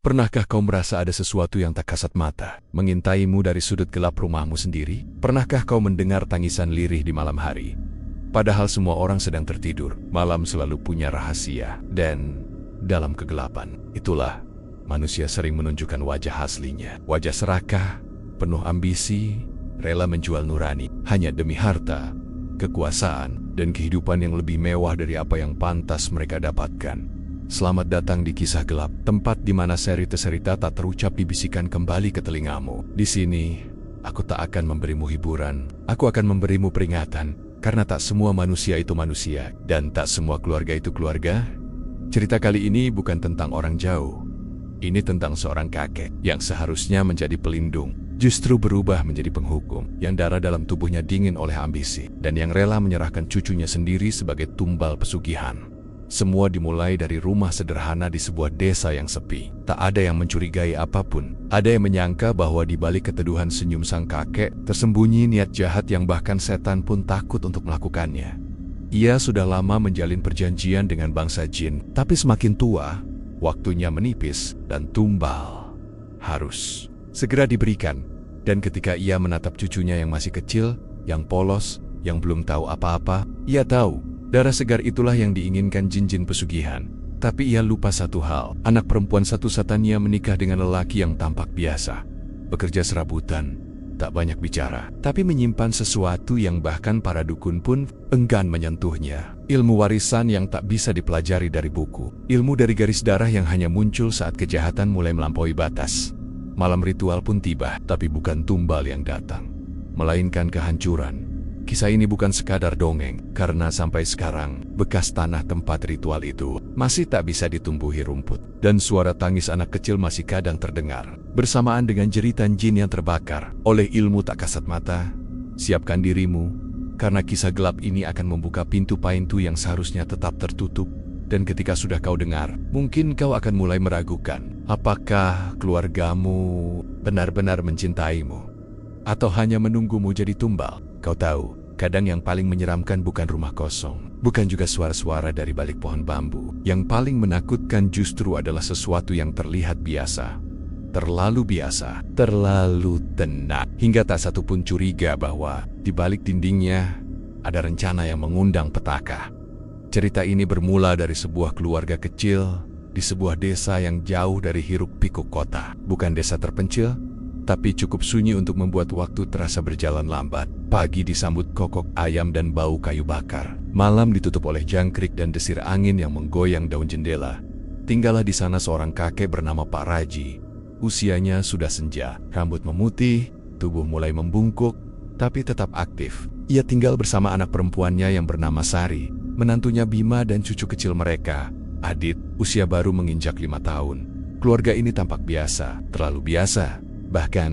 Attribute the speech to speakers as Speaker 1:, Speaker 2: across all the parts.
Speaker 1: Pernahkah kau merasa ada sesuatu yang tak kasat mata mengintaimu dari sudut gelap rumahmu sendiri? Pernahkah kau mendengar tangisan lirih di malam hari? Padahal semua orang sedang tertidur, malam selalu punya rahasia. Dan dalam kegelapan, itulah manusia sering menunjukkan wajah aslinya. Wajah serakah, penuh ambisi, rela menjual nurani hanya demi harta, kekuasaan, dan kehidupan yang lebih mewah dari apa yang pantas mereka dapatkan. Selamat datang di Kisah Gelap, tempat di mana cerita tak terucap dibisikkan kembali ke telingamu. Di sini, aku tak akan memberimu hiburan, aku akan memberimu peringatan, karena tak semua manusia itu manusia, dan tak semua keluarga itu keluarga. Cerita kali ini bukan tentang orang jauh. Ini tentang seorang kakek yang seharusnya menjadi pelindung, justru berubah menjadi penghukum, yang darah dalam tubuhnya dingin oleh ambisi, dan yang rela menyerahkan cucunya sendiri sebagai tumbal pesugihan. Semua dimulai dari rumah sederhana di sebuah desa yang sepi. Tak ada yang mencurigai apapun. Ada yang menyangka bahwa di balik keteduhan senyum sang kakek tersembunyi niat jahat yang bahkan setan pun takut untuk melakukannya. Ia sudah lama menjalin perjanjian dengan bangsa jin, tapi semakin tua, waktunya menipis dan tumbal harus segera diberikan. Dan ketika ia menatap cucunya yang masih kecil, yang polos, yang belum tahu apa-apa, ia tahu darah segar itulah yang diinginkan jin-jin pesugihan. Tapi ia lupa satu hal, anak perempuan satu-satunya menikah dengan lelaki yang tampak biasa. Bekerja serabutan, tak banyak bicara, tapi menyimpan sesuatu yang bahkan para dukun pun enggan menyentuhnya. Ilmu warisan yang tak bisa dipelajari dari buku. Ilmu dari garis darah yang hanya muncul saat kejahatan mulai melampaui batas. Malam ritual pun tiba, tapi bukan tumbal yang datang, melainkan kehancuran. Kisah ini bukan sekadar dongeng, karena sampai sekarang, bekas tanah tempat ritual itu masih tak bisa ditumbuhi rumput. Dan suara tangis anak kecil masih kadang terdengar, bersamaan dengan jeritan jin yang terbakar oleh ilmu tak kasat mata. Siapkan dirimu, karena kisah gelap ini akan membuka pintu-pintu yang seharusnya tetap tertutup. Dan ketika sudah kau dengar, mungkin kau akan mulai meragukan, apakah keluargamu benar-benar mencintaimu, atau hanya menunggumu jadi tumbal. Kau tahu, kadang yang paling menyeramkan bukan rumah kosong, bukan juga suara-suara dari balik pohon bambu. Yang paling menakutkan justru adalah sesuatu yang terlihat biasa. Terlalu biasa, terlalu tenang, hingga tak satu pun curiga bahwa di balik dindingnya ada rencana yang mengundang petaka. Cerita ini bermula dari sebuah keluarga kecil di sebuah desa yang jauh dari hiruk-pikuk kota. Bukan desa terpencil, tapi cukup sunyi untuk membuat waktu terasa berjalan lambat. Pagi disambut kokok ayam dan bau kayu bakar. Malam ditutup oleh jangkrik dan desir angin yang menggoyang daun jendela. Tinggallah di sana seorang kakek bernama Pak Raji. Usianya sudah senja, rambut memutih, tubuh mulai membungkuk, tapi tetap aktif. Ia tinggal bersama anak perempuannya yang bernama Sari, menantunya Bima dan cucu kecil mereka, Adit, usia baru menginjak 5 tahun. Keluarga ini tampak biasa, terlalu biasa. Bahkan,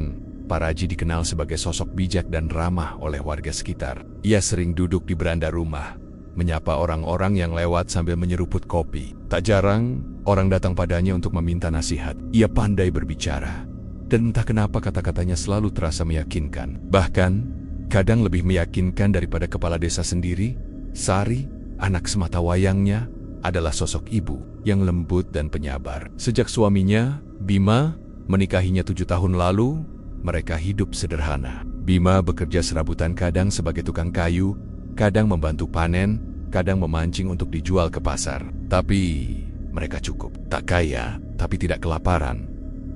Speaker 1: Pak Raji dikenal sebagai sosok bijak dan ramah oleh warga sekitar. Ia sering duduk di beranda rumah, menyapa orang-orang yang lewat sambil menyeruput kopi. Tak jarang, orang datang padanya untuk meminta nasihat. Ia pandai berbicara, dan entah kenapa kata-katanya selalu terasa meyakinkan. Bahkan, kadang lebih meyakinkan daripada kepala desa sendiri. Sari, anak sematawayangnya, adalah sosok ibu yang lembut dan penyabar. Sejak suaminya, Bima, menikahinya 7 tahun lalu, mereka hidup sederhana. Bima bekerja serabutan, kadang sebagai tukang kayu, kadang membantu panen, kadang memancing untuk dijual ke pasar. Tapi mereka cukup. Tak kaya, tapi tidak kelaparan.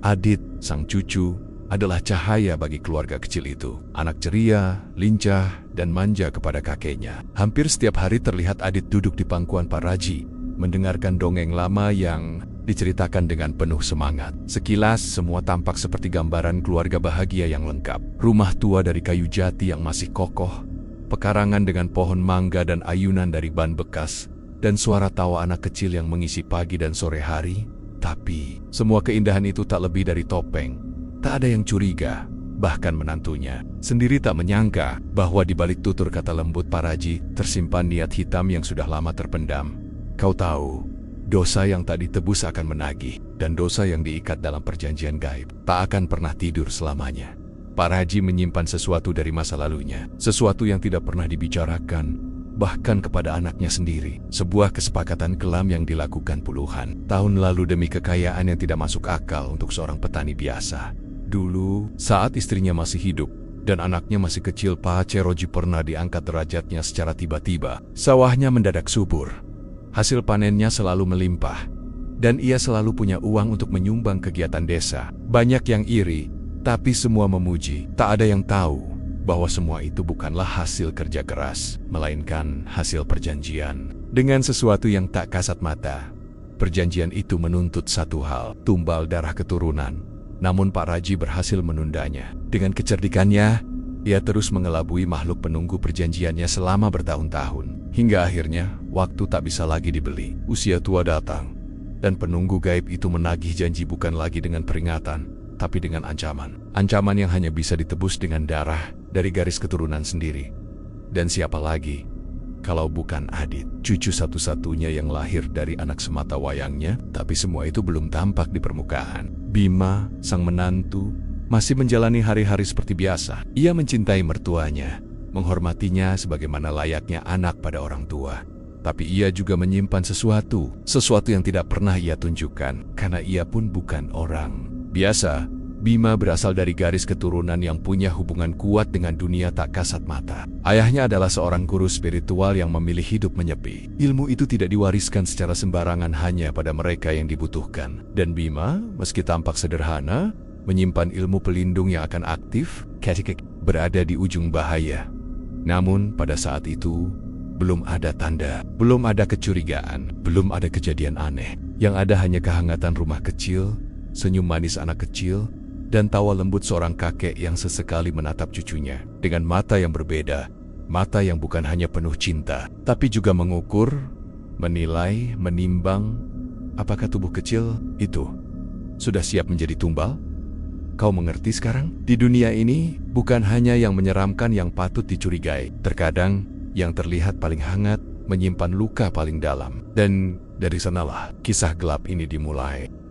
Speaker 1: Adit, sang cucu, adalah cahaya bagi keluarga kecil itu. Anak ceria, lincah, dan manja kepada kakeknya. Hampir setiap hari terlihat Adit duduk di pangkuan Pak Raji, mendengarkan dongeng lama yang diceritakan dengan penuh semangat. Sekilas, semua tampak seperti gambaran keluarga bahagia yang lengkap. Rumah tua dari kayu jati yang masih kokoh, pekarangan dengan pohon mangga dan ayunan dari ban bekas, dan suara tawa anak kecil yang mengisi pagi dan sore hari. Tapi, semua keindahan itu tak lebih dari topeng. Tak ada yang curiga, bahkan menantunya sendiri tak menyangka bahwa di balik tutur kata lembut Pak Raji tersimpan niat hitam yang sudah lama terpendam. Kau tahu, dosa yang tak ditebus akan menagih, dan dosa yang diikat dalam perjanjian gaib tak akan pernah tidur selamanya. Pak Raji menyimpan sesuatu dari masa lalunya, sesuatu yang tidak pernah dibicarakan, bahkan kepada anaknya sendiri. Sebuah kesepakatan kelam yang dilakukan puluhan tahun lalu demi kekayaan yang tidak masuk akal untuk seorang petani biasa. Dulu, saat istrinya masih hidup dan anaknya masih kecil, Pak Cheroji pernah diangkat derajatnya secara tiba-tiba. Sawahnya mendadak subur, hasil panennya selalu melimpah, dan ia selalu punya uang untuk menyumbang kegiatan desa. Banyak yang iri, tapi semua memuji. Tak ada yang tahu bahwa semua itu bukanlah hasil kerja keras, melainkan hasil perjanjian. Dengan sesuatu yang tak kasat mata, perjanjian itu menuntut satu hal, tumbal darah keturunan. Namun Pak Raji berhasil menundanya. Dengan kecerdikannya, ia terus mengelabui makhluk penunggu perjanjiannya selama bertahun-tahun. Hingga akhirnya, waktu tak bisa lagi dibeli. Usia tua datang, dan penunggu gaib itu menagih janji bukan lagi dengan peringatan, tapi dengan ancaman. Ancaman yang hanya bisa ditebus dengan darah dari garis keturunan sendiri. Dan siapa lagi kalau bukan Adit, cucu satu-satunya yang lahir dari anak semata wayangnya. Tapi semua itu belum tampak di permukaan. Bima, sang menantu, masih menjalani hari-hari seperti biasa. Ia mencintai mertuanya, menghormatinya sebagaimana layaknya anak pada orang tua. Tapi ia juga menyimpan sesuatu yang tidak pernah ia tunjukkan, karena ia pun bukan orang biasa. Bima berasal dari garis keturunan yang punya hubungan kuat dengan dunia tak kasat mata. Ayahnya adalah seorang guru spiritual yang memilih hidup menyepi. Ilmu itu tidak diwariskan secara sembarangan hanya pada mereka yang dibutuhkan. Dan Bima, meski tampak sederhana, menyimpan ilmu pelindung yang akan aktif ketika berada di ujung bahaya. Namun pada saat itu, belum ada tanda, belum ada kecurigaan, belum ada kejadian aneh. Yang ada hanya kehangatan rumah kecil, senyum manis anak kecil, dan tawa lembut seorang kakek yang sesekali menatap cucunya dengan mata yang berbeda, mata yang bukan hanya penuh cinta, tapi juga mengukur, menilai, menimbang, apakah tubuh kecil itu sudah siap menjadi tumbal? Kau mengerti sekarang? Di dunia ini, bukan hanya yang menyeramkan yang patut dicurigai. Terkadang, yang terlihat paling hangat, menyimpan luka paling dalam. Dan dari sanalah kisah gelap ini dimulai.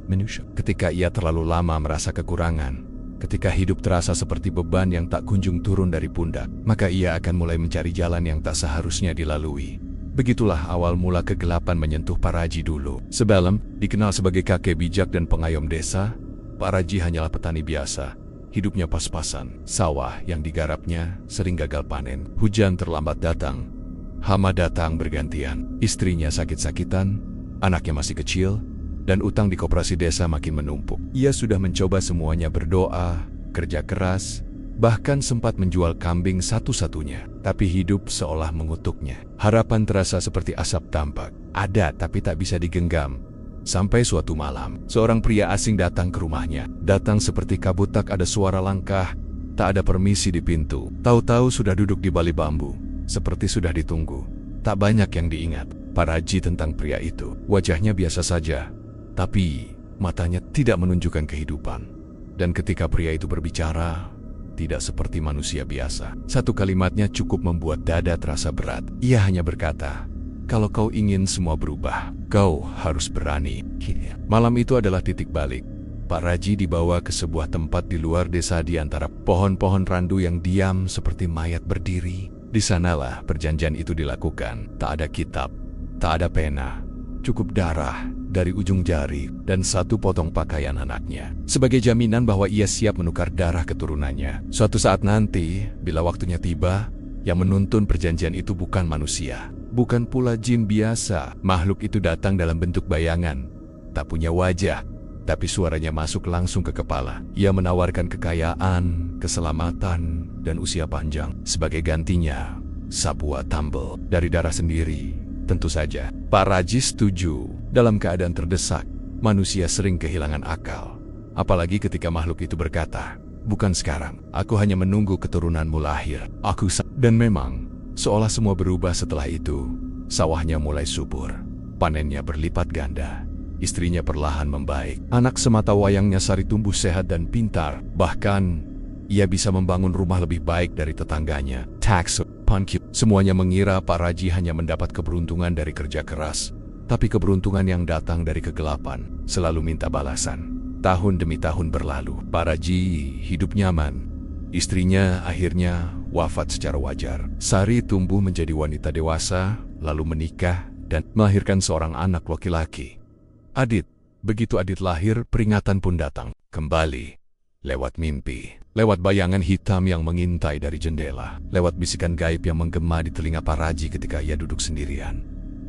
Speaker 1: Ketika ia terlalu lama merasa kekurangan, ketika hidup terasa seperti beban yang tak kunjung turun dari pundak, maka ia akan mulai mencari jalan yang tak seharusnya dilalui. Begitulah awal mula kegelapan menyentuh Pak Raji dulu. Sebelum dikenal sebagai kakek bijak dan pengayom desa, Pak Raji hanyalah petani biasa. Hidupnya pas-pasan. Sawah yang digarapnya sering gagal panen. Hujan terlambat datang. Hama datang bergantian. Istrinya sakit-sakitan, anaknya masih kecil, dan utang di koperasi desa makin menumpuk. Ia sudah mencoba semuanya, berdoa, kerja keras, bahkan sempat menjual kambing satu-satunya. Tapi hidup seolah mengutuknya. Harapan terasa seperti asap tampak. Ada tapi tak bisa digenggam. Sampai suatu malam, seorang pria asing datang ke rumahnya. Datang seperti kabut, tak ada suara langkah, tak ada permisi di pintu. Tahu-tahu sudah duduk di balik bambu, seperti sudah ditunggu. Tak banyak yang diingat Pak Raji tentang pria itu. Wajahnya biasa saja, tapi matanya tidak menunjukkan kehidupan. Dan ketika pria itu berbicara, tidak seperti manusia biasa. Satu kalimatnya cukup membuat dada terasa berat. Ia hanya berkata, "Kalau kau ingin semua berubah, kau harus berani." Malam itu adalah titik balik. Pak Raji dibawa ke sebuah tempat di luar desa di antara pohon-pohon randu yang diam seperti mayat berdiri. Di sanalah perjanjian itu dilakukan. Tak ada kitab, tak ada pena, cukup darah dari ujung jari dan satu potong pakaian anaknya, sebagai jaminan bahwa ia siap menukar darah keturunannya. Suatu saat nanti, bila waktunya tiba, yang menuntun perjanjian itu bukan manusia, bukan pula jin biasa. Makhluk itu datang dalam bentuk bayangan, tak punya wajah, tapi suaranya masuk langsung ke kepala. Ia menawarkan kekayaan, keselamatan, dan usia panjang. Sebagai gantinya, Sabua Tambel dari darah sendiri. Tentu saja, Pak Raji setuju. Dalam keadaan terdesak, manusia sering kehilangan akal. Apalagi ketika makhluk itu berkata, "Bukan sekarang, aku hanya menunggu keturunanmu lahir." Dan memang, seolah semua berubah setelah itu. Sawahnya mulai subur, panennya berlipat ganda. Istrinya perlahan membaik. Anak semata wayangnya Sari tumbuh sehat dan pintar. Bahkan, ia bisa membangun rumah lebih baik dari tetangganya. Semuanya mengira Pak Raji hanya mendapat keberuntungan dari kerja keras. Tapi keberuntungan yang datang dari kegelapan selalu minta balasan. Tahun demi tahun berlalu, Pak Raji hidup nyaman. Istrinya akhirnya wafat secara wajar. Sari tumbuh menjadi wanita dewasa, lalu menikah dan melahirkan seorang anak laki-laki. Adit. Begitu Adit lahir, peringatan pun datang. Kembali. Lewat mimpi. Lewat bayangan hitam yang mengintai dari jendela. Lewat bisikan gaib yang menggema di telinga Pak Raji ketika ia duduk sendirian.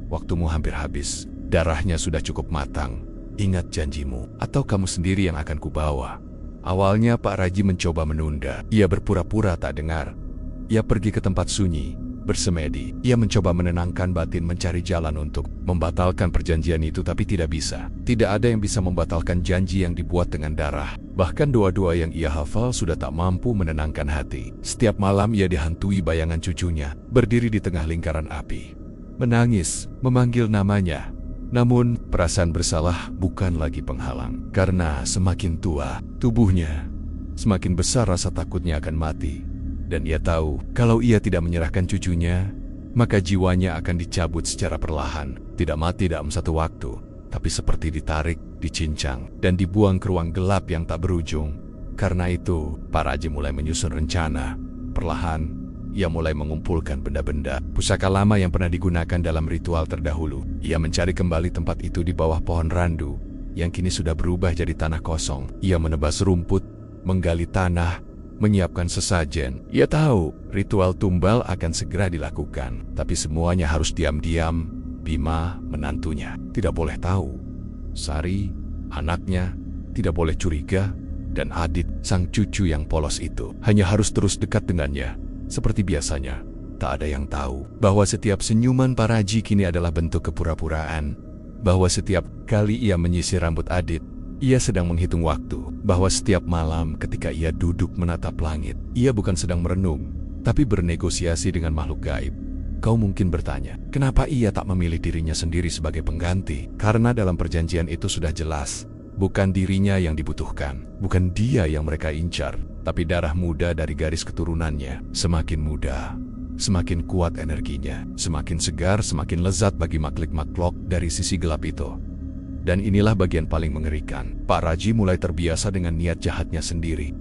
Speaker 1: Waktumu hampir habis. Darahnya sudah cukup matang. Ingat janjimu, atau kamu sendiri yang akan kubawa. Awalnya Pak Raji mencoba menunda. Ia berpura-pura tak dengar. Ia pergi ke tempat sunyi, bersemedi. Ia mencoba menenangkan batin, mencari jalan untuk membatalkan perjanjian itu, tapi tidak bisa. Tidak ada yang bisa membatalkan janji yang dibuat dengan darah. Bahkan doa-doa yang ia hafal sudah tak mampu menenangkan hati. Setiap malam ia dihantui bayangan cucunya, berdiri di tengah lingkaran api. Menangis, memanggil namanya. Namun, perasaan bersalah bukan lagi penghalang. Karena semakin tua tubuhnya, semakin besar rasa takutnya akan mati. Dan ia tahu, kalau ia tidak menyerahkan cucunya, maka jiwanya akan dicabut secara perlahan. Tidak mati dalam satu waktu, tapi seperti ditarik, dicincang, dan dibuang ke ruang gelap yang tak berujung. Karena itu, Pak Raji mulai menyusun rencana. Perlahan, ia mulai mengumpulkan benda-benda, pusaka lama yang pernah digunakan dalam ritual terdahulu. Ia mencari kembali tempat itu di bawah pohon randu, yang kini sudah berubah jadi tanah kosong. Ia menebas rumput, menggali tanah, menyiapkan sesajen. Ia tahu ritual tumbal akan segera dilakukan, tapi semuanya harus diam-diam. Bima, menantunya, tidak boleh tahu. Sari, anaknya, tidak boleh curiga. Dan Adit, sang cucu yang polos itu, hanya harus terus dekat dengannya. Seperti biasanya, tak ada yang tahu bahwa setiap senyuman Pak Raji kini adalah bentuk kepura-puraan. Bahwa setiap kali ia menyisir rambut Adit, ia sedang menghitung waktu. Bahwa setiap malam ketika ia duduk menatap langit, ia bukan sedang merenung, tapi bernegosiasi dengan makhluk gaib. Kau mungkin bertanya, kenapa ia tak memilih dirinya sendiri sebagai pengganti? Karena dalam perjanjian itu sudah jelas, bukan dirinya yang dibutuhkan, bukan dia yang mereka incar, tapi darah muda dari garis keturunannya. Semakin muda, semakin kuat energinya, semakin segar, semakin lezat bagi makhluk-makhluk dari sisi gelap itu. Dan inilah bagian paling mengerikan. Pak Raji mulai terbiasa dengan niat jahatnya sendiri.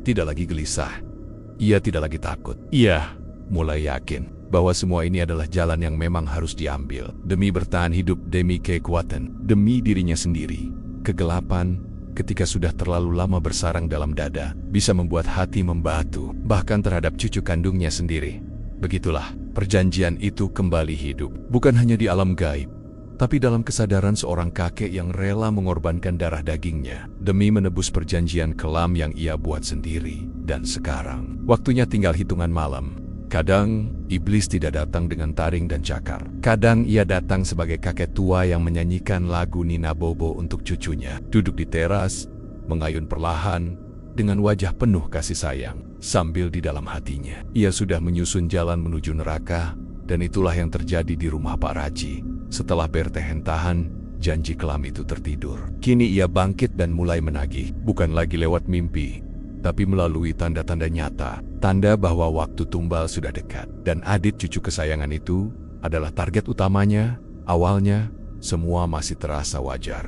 Speaker 1: Tidak lagi gelisah. Ia tidak lagi takut. Ia mulai yakin bahwa semua ini adalah jalan yang memang harus diambil. Demi bertahan hidup, demi kekuatan, demi dirinya sendiri. Kegelapan, ketika sudah terlalu lama bersarang dalam dada, bisa membuat hati membatu, bahkan terhadap cucu kandungnya sendiri. Begitulah, perjanjian itu kembali hidup. Bukan hanya di alam gaib, tapi dalam kesadaran seorang kakek yang rela mengorbankan darah dagingnya demi menebus perjanjian kelam yang ia buat sendiri. Dan sekarang, waktunya tinggal hitungan malam. Kadang, iblis tidak datang dengan taring dan cakar. Kadang ia datang sebagai kakek tua yang menyanyikan lagu Nina Bobo untuk cucunya. Duduk di teras, mengayun perlahan, dengan wajah penuh kasih sayang. Sambil di dalam hatinya, ia sudah menyusun jalan menuju neraka. Dan itulah yang terjadi di rumah Pak Raji. Setelah bertahan-tahan, janji kelam itu tertidur. Kini ia bangkit dan mulai menagih. Bukan lagi lewat mimpi, tapi melalui tanda-tanda nyata. Tanda bahwa waktu tumbal sudah dekat. Dan Adit, cucu kesayangan itu, adalah target utamanya. Awalnya, semua masih terasa wajar.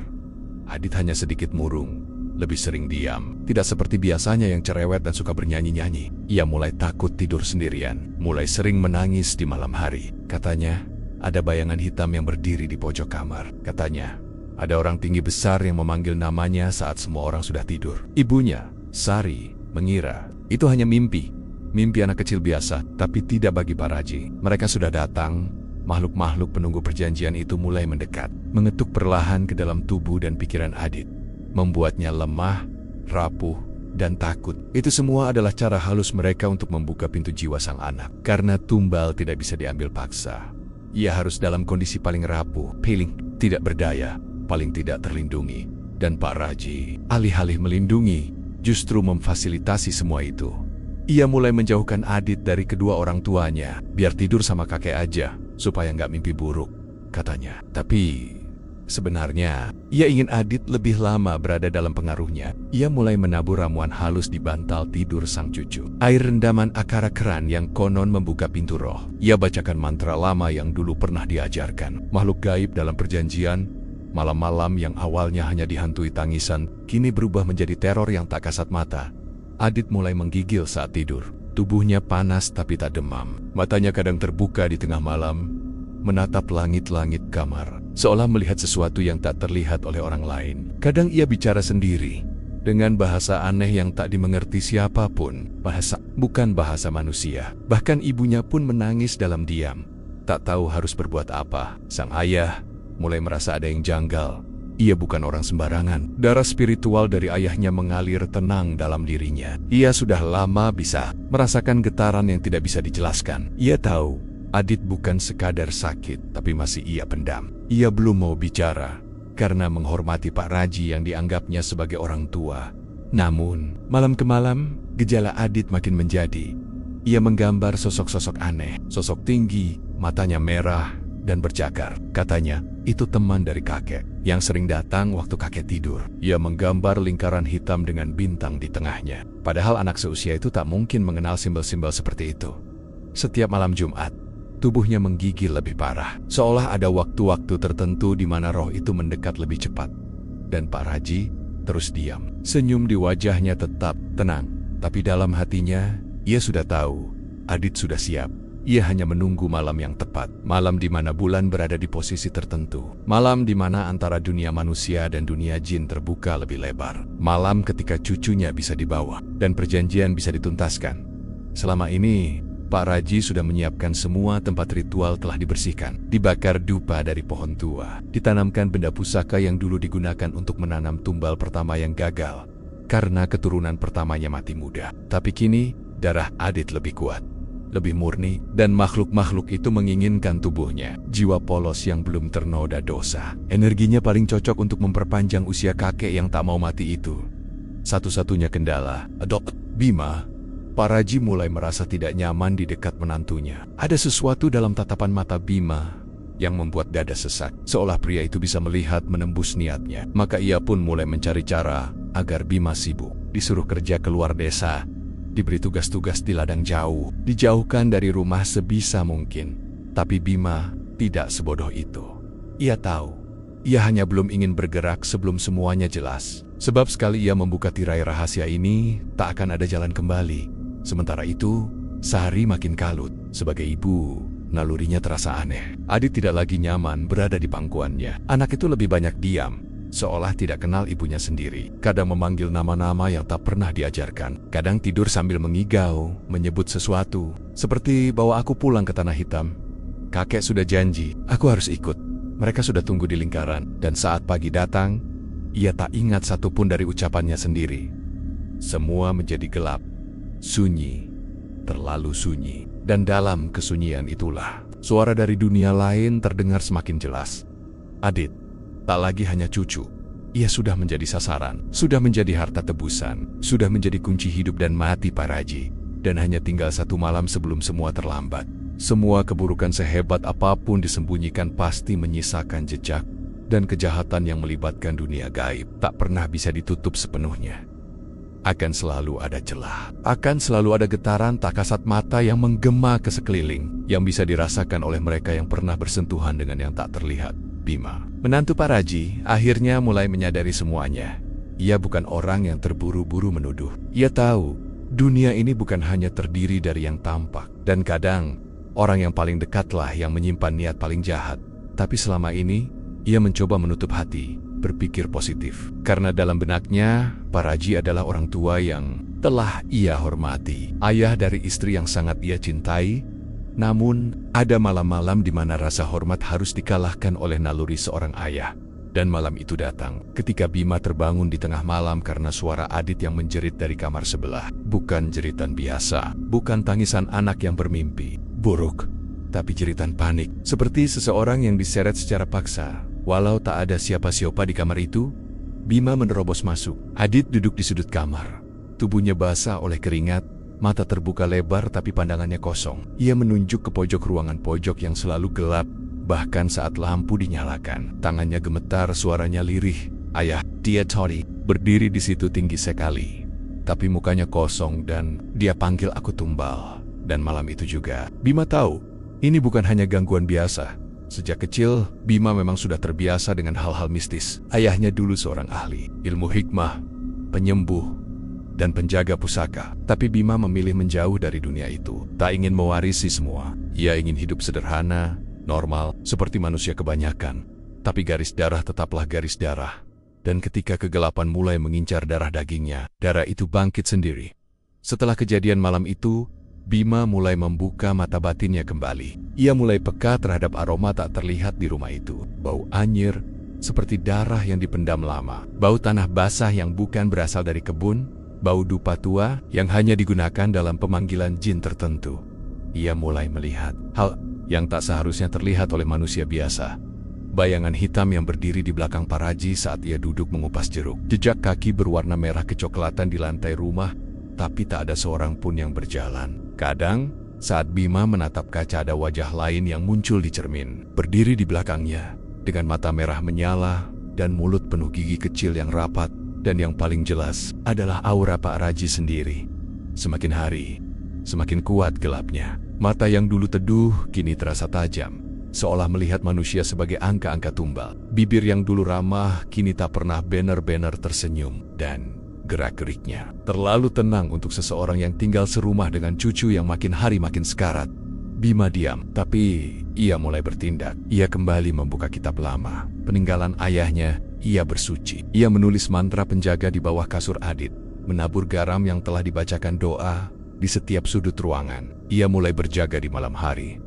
Speaker 1: Adit hanya sedikit murung, lebih sering diam. Tidak seperti biasanya yang cerewet dan suka bernyanyi-nyanyi. Ia mulai takut tidur sendirian, mulai sering menangis di malam hari. Katanya, ada bayangan hitam yang berdiri di pojok kamar. Katanya, ada orang tinggi besar yang memanggil namanya saat semua orang sudah tidur. Ibunya, Sari, mengira itu hanya mimpi. Mimpi anak kecil biasa, tapi tidak bagi Pak Raji. Mereka sudah datang. Makhluk-makhluk penunggu perjanjian itu mulai mendekat, mengetuk perlahan ke dalam tubuh dan pikiran Adit, membuatnya lemah, rapuh, dan takut. Itu semua adalah cara halus mereka untuk membuka pintu jiwa sang anak. Karena tumbal tidak bisa diambil paksa. Ia harus dalam kondisi paling rapuh, paling tidak berdaya, paling tidak terlindungi. Dan Pak Raji, alih-alih melindungi, justru memfasilitasi semua itu. Ia mulai menjauhkan Adit dari kedua orang tuanya. Biar tidur sama kakek aja, supaya nggak mimpi buruk, katanya. Tapi sebenarnya, ia ingin Adit lebih lama berada dalam pengaruhnya. Ia mulai menabur ramuan halus di bantal tidur sang cucu. Air rendaman akara keran yang konon membuka pintu roh. Ia bacakan mantra lama yang dulu pernah diajarkan. Makhluk gaib dalam perjanjian, malam-malam yang awalnya hanya dihantui tangisan, kini berubah menjadi teror yang tak kasat mata. Adit mulai menggigil saat tidur. Tubuhnya panas tapi tak demam. Matanya kadang terbuka di tengah malam, menatap langit-langit kamar, seolah melihat sesuatu yang tak terlihat oleh orang lain. Kadang ia bicara sendiri, dengan bahasa aneh yang tak dimengerti siapapun. Bukan bahasa manusia. Bahkan ibunya pun menangis dalam diam, tak tahu harus berbuat apa. Sang ayah mulai merasa ada yang janggal. Ia bukan orang sembarangan. Darah spiritual dari ayahnya mengalir tenang dalam dirinya. Ia sudah lama bisa merasakan getaran yang tidak bisa dijelaskan. Ia tahu Adit bukan sekadar sakit, tapi masih ia pendam. Ia belum mau bicara karena menghormati Pak Raji yang dianggapnya sebagai orang tua. Namun, malam ke malam, gejala Adit makin menjadi. Ia menggambar sosok-sosok aneh, sosok tinggi, matanya merah, dan bercakar. Katanya, itu teman dari kakek yang sering datang waktu kakek tidur. Ia menggambar lingkaran hitam dengan bintang di tengahnya. Padahal anak seusia itu tak mungkin mengenal simbol-simbol seperti itu. Setiap malam Jumat, tubuhnya menggigil lebih parah. Seolah ada waktu-waktu tertentu di mana roh itu mendekat lebih cepat. Dan Pak Raji terus diam. Senyum di wajahnya tetap tenang. Tapi dalam hatinya, ia sudah tahu Adit sudah siap. Ia hanya menunggu malam yang tepat, malam di mana bulan berada di posisi tertentu, malam di mana antara dunia manusia dan dunia jin terbuka lebih lebar, malam ketika cucunya bisa dibawa dan perjanjian bisa dituntaskan. Selama ini, Pak Raji sudah menyiapkan semua tempat ritual telah dibersihkan, dibakar dupa dari pohon tua, ditanamkan benda pusaka yang dulu digunakan untuk menanam tumbal pertama yang gagal, karena keturunan pertamanya mati muda. Tapi kini, darah Adit lebih kuat, lebih murni, dan makhluk-makhluk itu menginginkan tubuhnya. Jiwa polos yang belum ternoda dosa. Energinya paling cocok untuk memperpanjang usia kakek yang tak mau mati itu. Satu-satunya kendala, Bima. Pak Raji mulai merasa tidak nyaman di dekat menantunya. Ada sesuatu dalam tatapan mata Bima yang membuat dada sesak, seolah pria itu bisa melihat menembus niatnya. Maka ia pun mulai mencari cara agar Bima sibuk. Disuruh kerja keluar desa, diberi tugas-tugas di ladang jauh, dijauhkan dari rumah sebisa mungkin. Tapi Bima tidak sebodoh itu. Ia tahu, ia hanya belum ingin bergerak sebelum semuanya jelas. Sebab sekali ia membuka tirai rahasia ini, tak akan ada jalan kembali. Sementara itu, Sari makin kalut. Sebagai ibu, nalurinya terasa aneh. Adit tidak lagi nyaman berada di pangkuannya. Anak itu lebih banyak diam, seolah tidak kenal ibunya sendiri. Kadang memanggil nama-nama yang tak pernah diajarkan. Kadang tidur sambil mengigau, menyebut sesuatu. Seperti bawa aku pulang ke Tanah Hitam. Kakek sudah janji, aku harus ikut. Mereka sudah tunggu di lingkaran. Dan saat pagi datang, ia tak ingat satupun dari ucapannya sendiri. Semua menjadi gelap, sunyi, terlalu sunyi. Dan dalam kesunyian itulah, suara dari dunia lain terdengar semakin jelas. Adit tak lagi hanya cucu. Ia sudah menjadi sasaran, sudah menjadi harta tebusan, sudah menjadi kunci hidup dan mati Pak Raji. Dan hanya tinggal satu malam sebelum semua terlambat. Semua keburukan sehebat apapun disembunyikan pasti menyisakan jejak, dan kejahatan yang melibatkan dunia gaib tak pernah bisa ditutup sepenuhnya. Akan selalu ada celah, akan selalu ada getaran tak kasat mata yang menggema ke sekeliling, yang bisa dirasakan oleh mereka yang pernah bersentuhan dengan yang tak terlihat. Bima, menantu Pak Raji, akhirnya mulai menyadari semuanya. Ia bukan orang yang terburu-buru menuduh. Ia tahu, dunia ini bukan hanya terdiri dari yang tampak. Dan kadang, orang yang paling dekatlah yang menyimpan niat paling jahat. Tapi selama ini, ia mencoba menutup hati, berpikir positif. Karena dalam benaknya, Pak Raji adalah orang tua yang telah ia hormati. Ayah dari istri yang sangat ia cintai. Namun, ada malam-malam di mana rasa hormat harus dikalahkan oleh naluri seorang ayah. Dan malam itu datang, ketika Bima terbangun di tengah malam karena suara Adit yang menjerit dari kamar sebelah. Bukan jeritan biasa, bukan tangisan anak yang bermimpi buruk, tapi jeritan panik. Seperti seseorang yang diseret secara paksa. Walau tak ada siapa-siapa di kamar itu, Bima menerobos masuk. Adit duduk di sudut kamar. Tubuhnya basah oleh keringat, mata terbuka lebar tapi pandangannya kosong. Ia menunjuk ke pojok ruangan pojok yang selalu gelap, bahkan saat lampu dinyalakan. Tangannya gemetar, suaranya lirih. Ayah, dia Tori, berdiri di situ tinggi sekali. Tapi mukanya kosong dan dia panggil aku Tumbal. Dan malam itu juga, Bima tahu, ini bukan hanya gangguan biasa. Sejak kecil, Bima memang sudah terbiasa dengan hal-hal mistis. Ayahnya dulu seorang ahli ilmu hikmah, penyembuh, dan penjaga pusaka. Tapi Bima memilih menjauh dari dunia itu. Tak ingin mewarisi semua. Ia ingin hidup sederhana, normal, seperti manusia kebanyakan. Tapi garis darah tetaplah garis darah. Dan ketika kegelapan mulai mengincar darah dagingnya, darah itu bangkit sendiri. Setelah kejadian malam itu, Bima mulai membuka mata batinnya kembali. Ia mulai peka terhadap aroma tak terlihat di rumah itu. Bau anyir, seperti darah yang dipendam lama. Bau tanah basah yang bukan berasal dari kebun. Bau dupa tua yang hanya digunakan dalam pemanggilan jin tertentu. Ia mulai melihat hal yang tak seharusnya terlihat oleh manusia biasa. Bayangan hitam yang berdiri di belakang Paraji saat ia duduk mengupas jeruk. Jejak kaki berwarna merah kecoklatan di lantai rumah, tapi tak ada seorang pun yang berjalan. Kadang, saat Bima menatap kaca ada wajah lain yang muncul di cermin. Berdiri di belakangnya, dengan mata merah menyala dan mulut penuh gigi kecil yang rapat. Dan yang paling jelas adalah aura Pak Raji sendiri. Semakin hari, semakin kuat gelapnya. Mata yang dulu teduh kini terasa tajam, seolah melihat manusia sebagai angka-angka tumbal. Bibir yang dulu ramah kini tak pernah benar-benar tersenyum. Dan gerak-geriknya terlalu tenang untuk seseorang yang tinggal serumah dengan cucu yang makin hari makin sekarat. Bima diam, tapi ia mulai bertindak. Ia kembali membuka kitab lama, peninggalan ayahnya. Ia bersuci. Ia menulis mantra penjaga di bawah kasur Adit, menabur garam yang telah dibacakan doa di setiap sudut ruangan. Ia mulai berjaga di malam hari.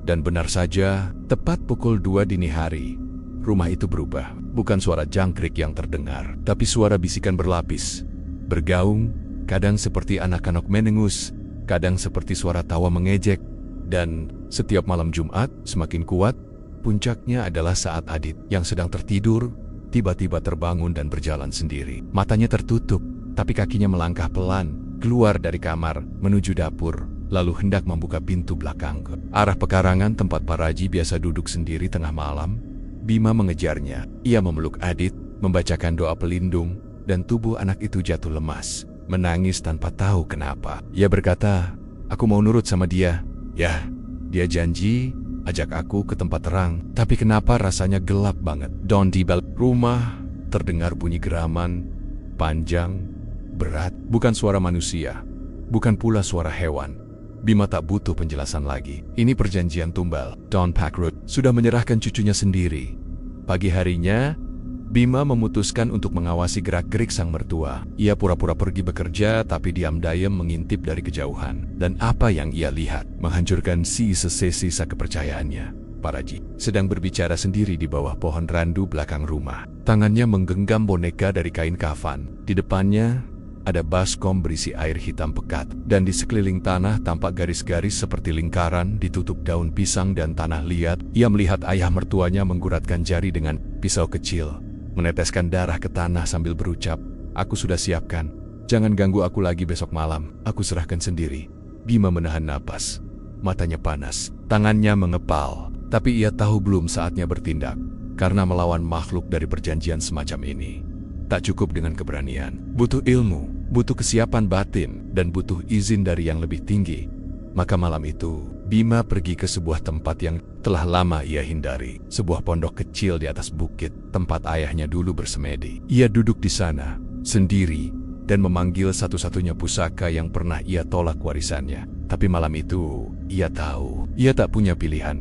Speaker 1: Dan benar saja, tepat pukul 2 dini hari, rumah itu berubah. Bukan suara jangkrik yang terdengar, tapi suara bisikan berlapis, bergaung, kadang seperti anak-anak menengus, kadang seperti suara tawa mengejek. Dan setiap malam Jumat semakin kuat. Puncaknya adalah saat Adit yang sedang tertidur tiba-tiba terbangun dan berjalan sendiri. Matanya tertutup, tapi kakinya melangkah pelan keluar dari kamar menuju dapur, lalu hendak membuka pintu belakang ke arah pekarangan tempat Paraji biasa duduk sendiri tengah malam. Bima mengejarnya. Ia memeluk Adit, membacakan doa pelindung, dan tubuh anak itu jatuh lemas, menangis tanpa tahu kenapa. Ia berkata, "Aku mau nurut sama dia." Ya, dia janji ajak aku ke tempat terang, tapi kenapa rasanya gelap banget? Don di balik rumah terdengar bunyi geraman, panjang, berat, bukan suara manusia, bukan pula suara hewan. Bima tak butuh penjelasan lagi. Ini perjanjian tumbal. Don Packroot sudah menyerahkan cucunya sendiri. Pagi harinya, Bima memutuskan untuk mengawasi gerak-gerik sang mertua. Ia pura-pura pergi bekerja, tapi diam-diam mengintip dari kejauhan. Dan apa yang ia lihat menghancurkan sisa kepercayaannya. Paraji sedang berbicara sendiri di bawah pohon randu belakang rumah. Tangannya menggenggam boneka dari kain kafan. Di depannya ada baskom berisi air hitam pekat. Dan di sekeliling tanah tampak garis-garis seperti lingkaran ditutup daun pisang dan tanah liat. Ia melihat ayah mertuanya mengguratkan jari dengan pisau kecil, meneteskan darah ke tanah sambil berucap, "Aku sudah siapkan. Jangan ganggu aku lagi besok malam. Aku serahkan sendiri." Bima menahan napas. Matanya panas. Tangannya mengepal. Tapi ia tahu belum saatnya bertindak. Karena melawan makhluk dari perjanjian semacam ini tak cukup dengan keberanian. Butuh ilmu, butuh kesiapan batin, dan butuh izin dari yang lebih tinggi. Maka malam itu, Bima pergi ke sebuah tempat yang telah lama ia hindari. Sebuah pondok kecil di atas bukit, tempat ayahnya dulu bersemedi. Ia duduk di sana, sendiri, dan memanggil satu-satunya pusaka yang pernah ia tolak warisannya. Tapi malam itu, ia tahu, ia tak punya pilihan.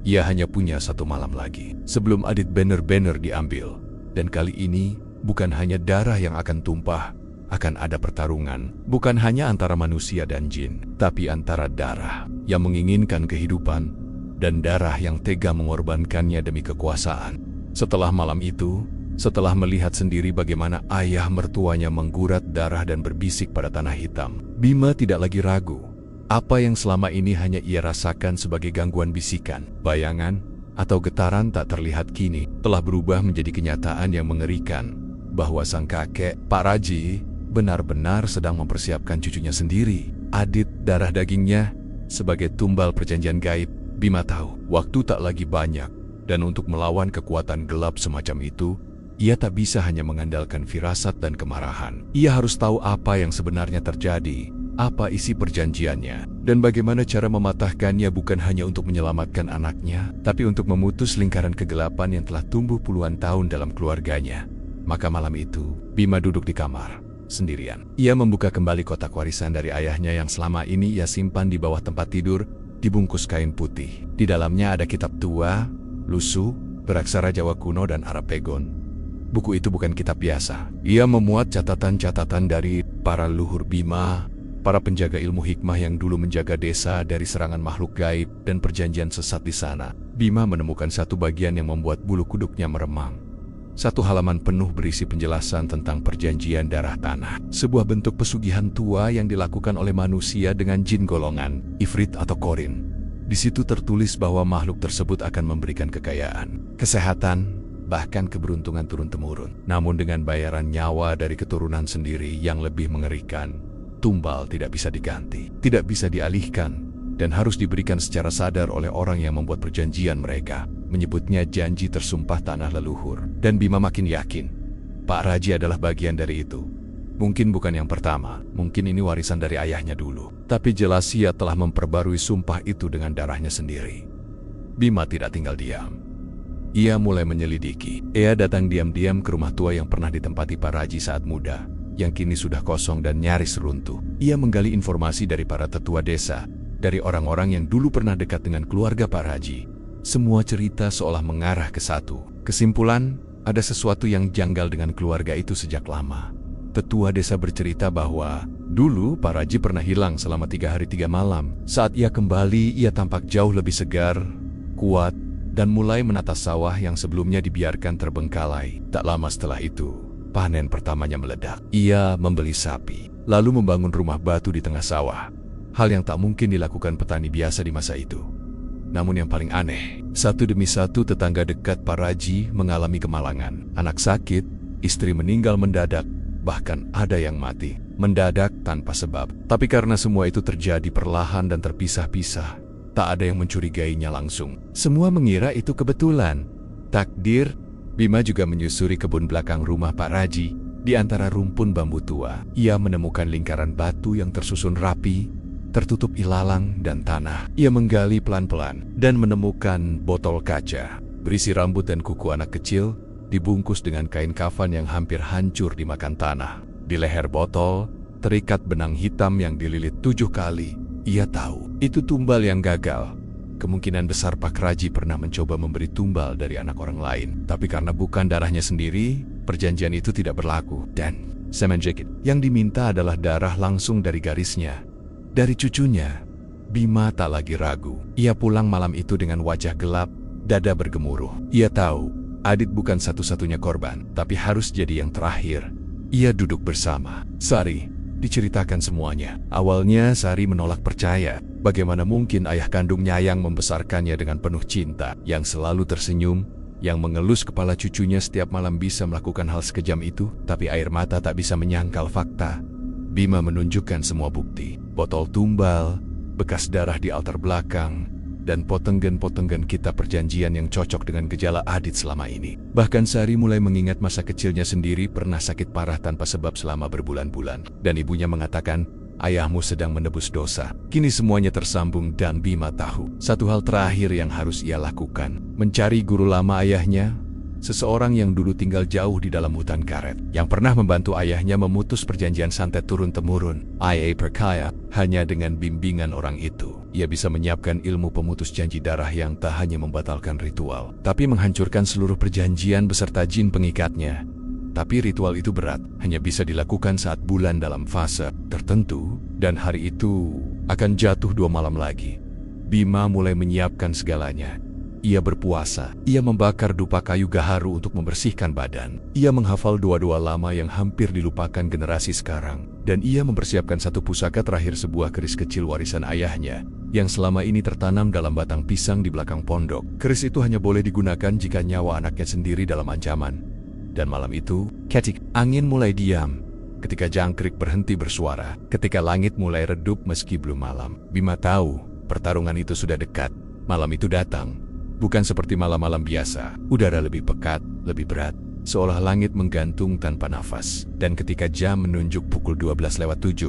Speaker 1: Ia hanya punya satu malam lagi, sebelum Adit benar-benar diambil. Dan kali ini, bukan hanya darah yang akan tumpah, akan ada pertarungan, bukan hanya antara manusia dan jin, tapi antara darah yang menginginkan kehidupan dan darah yang tega mengorbankannya demi kekuasaan. Setelah malam itu, setelah melihat sendiri bagaimana ayah mertuanya menggurat darah dan berbisik pada tanah hitam, Bima tidak lagi ragu. Apa yang selama ini hanya ia rasakan sebagai gangguan bisikan, bayangan, atau getaran tak terlihat kini telah berubah menjadi kenyataan yang mengerikan, bahwa sang kakek, Pak Raji, benar-benar sedang mempersiapkan cucunya sendiri, Adit, darah dagingnya, sebagai tumbal perjanjian gaib. Bima tahu, waktu tak lagi banyak, dan untuk melawan kekuatan gelap semacam itu, ia tak bisa hanya mengandalkan firasat dan kemarahan. Ia harus tahu apa yang sebenarnya terjadi, apa isi perjanjiannya, dan bagaimana cara mematahkannya bukan hanya untuk menyelamatkan anaknya, tapi untuk memutus lingkaran kegelapan yang telah tumbuh puluhan tahun dalam keluarganya. Maka malam itu, Bima duduk di kamar, sendirian. Ia membuka kembali kotak warisan dari ayahnya yang selama ini ia simpan di bawah tempat tidur, dibungkus kain putih. Di dalamnya ada kitab tua, lusuh, beraksara Jawa kuno dan Arab pegon. Buku itu bukan kitab biasa. Ia memuat catatan-catatan dari para leluhur Bima, para penjaga ilmu hikmah yang dulu menjaga desa dari serangan makhluk gaib dan perjanjian sesat di sana. Bima menemukan satu bagian yang membuat bulu kuduknya meremang. Satu halaman penuh berisi penjelasan tentang perjanjian darah tanah. Sebuah bentuk pesugihan tua yang dilakukan oleh manusia dengan jin golongan, Ifrit atau Korin. Di situ tertulis bahwa makhluk tersebut akan memberikan kekayaan, kesehatan, bahkan keberuntungan turun-temurun. Namun dengan bayaran nyawa dari keturunan sendiri yang lebih mengerikan. Tumbal tidak bisa diganti, tidak bisa dialihkan, dan harus diberikan secara sadar oleh orang yang membuat perjanjian mereka. Menyebutnya janji tersumpah tanah leluhur. Dan Bima makin yakin, Pak Raji adalah bagian dari itu. Mungkin bukan yang pertama, mungkin ini warisan dari ayahnya dulu. Tapi jelas ia telah memperbarui sumpah itu dengan darahnya sendiri. Bima tidak tinggal diam. Ia mulai menyelidiki. Ia datang diam-diam ke rumah tua yang pernah ditempati Pak Raji saat muda, yang kini sudah kosong dan nyaris runtuh. Ia menggali informasi dari para tetua desa, dari orang-orang yang dulu pernah dekat dengan keluarga Pak Raji. Semua cerita seolah mengarah ke satu kesimpulan, ada sesuatu yang janggal dengan keluarga itu sejak lama. Tetua desa bercerita bahwa dulu Pak Raji pernah hilang selama 3 hari 3 malam. Saat ia kembali, ia tampak jauh lebih segar, kuat, dan mulai menata sawah yang sebelumnya dibiarkan terbengkalai. Tak lama setelah itu, panen pertamanya meledak. Ia membeli sapi, lalu membangun rumah batu di tengah sawah. Hal yang tak mungkin dilakukan petani biasa di masa itu. Namun yang paling aneh, satu demi satu tetangga dekat Pak Raji mengalami kemalangan. Anak sakit, istri meninggal mendadak, bahkan ada yang mati mendadak tanpa sebab. Tapi karena semua itu terjadi perlahan dan terpisah-pisah, tak ada yang mencurigainya langsung. Semua mengira itu kebetulan, takdir. Bima juga menyusuri kebun belakang rumah Pak Raji. Di antara rumpun bambu tua, ia menemukan lingkaran batu yang tersusun rapi, tertutup ilalang dan tanah. Ia menggali pelan-pelan dan menemukan botol kaca berisi rambut dan kuku anak kecil, dibungkus dengan kain kafan yang hampir hancur dimakan tanah. Di leher botol terikat benang hitam yang dililit 7 kali. Ia tahu itu tumbal yang gagal. Kemungkinan besar Pak Raji pernah mencoba memberi tumbal dari anak orang lain, tapi karena bukan darahnya sendiri, perjanjian itu tidak berlaku. Dan semenjak itu, yang diminta adalah darah langsung dari garisnya, dari cucunya. Bima tak lagi ragu. Ia pulang malam itu dengan wajah gelap, dada bergemuruh. Ia tahu Adit bukan satu-satunya korban, tapi harus jadi yang terakhir. Ia duduk bersama Sari, diceritakan semuanya. Awalnya Sari menolak percaya. Bagaimana mungkin ayah kandungnya yang membesarkannya dengan penuh cinta, yang selalu tersenyum, yang mengelus kepala cucunya setiap malam bisa melakukan hal sekejam itu. Tapi air mata tak bisa menyangkal fakta. Bima menunjukkan semua bukti. Botol tumbal, bekas darah di altar belakang, dan potenggen-potenggen kitab perjanjian yang cocok dengan gejala Adit selama ini. Bahkan Sari mulai mengingat masa kecilnya sendiri pernah sakit parah tanpa sebab selama berbulan-bulan. Dan ibunya mengatakan, ayahmu sedang menebus dosa. Kini semuanya tersambung dan Bima tahu. Satu hal terakhir yang harus ia lakukan, mencari guru lama ayahnya, seseorang yang dulu tinggal jauh di dalam hutan karet, yang pernah membantu ayahnya memutus perjanjian santet turun-temurun. Ia percaya, hanya dengan bimbingan orang itu, ia bisa menyiapkan ilmu pemutus janji darah yang tak hanya membatalkan ritual, tapi menghancurkan seluruh perjanjian beserta jin pengikatnya. Tapi ritual itu berat, hanya bisa dilakukan saat bulan dalam fase tertentu, dan hari itu akan jatuh 2 malam lagi. Bima mulai menyiapkan segalanya. Ia berpuasa, ia membakar dupa kayu gaharu untuk membersihkan badan. Ia menghafal doa-doa lama yang hampir dilupakan generasi sekarang. Dan ia mempersiapkan satu pusaka terakhir, sebuah keris kecil warisan ayahnya, yang selama ini tertanam dalam batang pisang di belakang pondok. Keris itu hanya boleh digunakan jika nyawa anaknya sendiri dalam ancaman. Dan malam itu, ketika angin mulai diam, ketika jangkrik berhenti bersuara, ketika langit mulai redup meski belum malam, Bima tahu pertarungan itu sudah dekat. Malam itu datang. Bukan seperti malam-malam biasa, udara lebih pekat, lebih berat, seolah langit menggantung tanpa nafas. Dan ketika jam menunjuk pukul 12:07,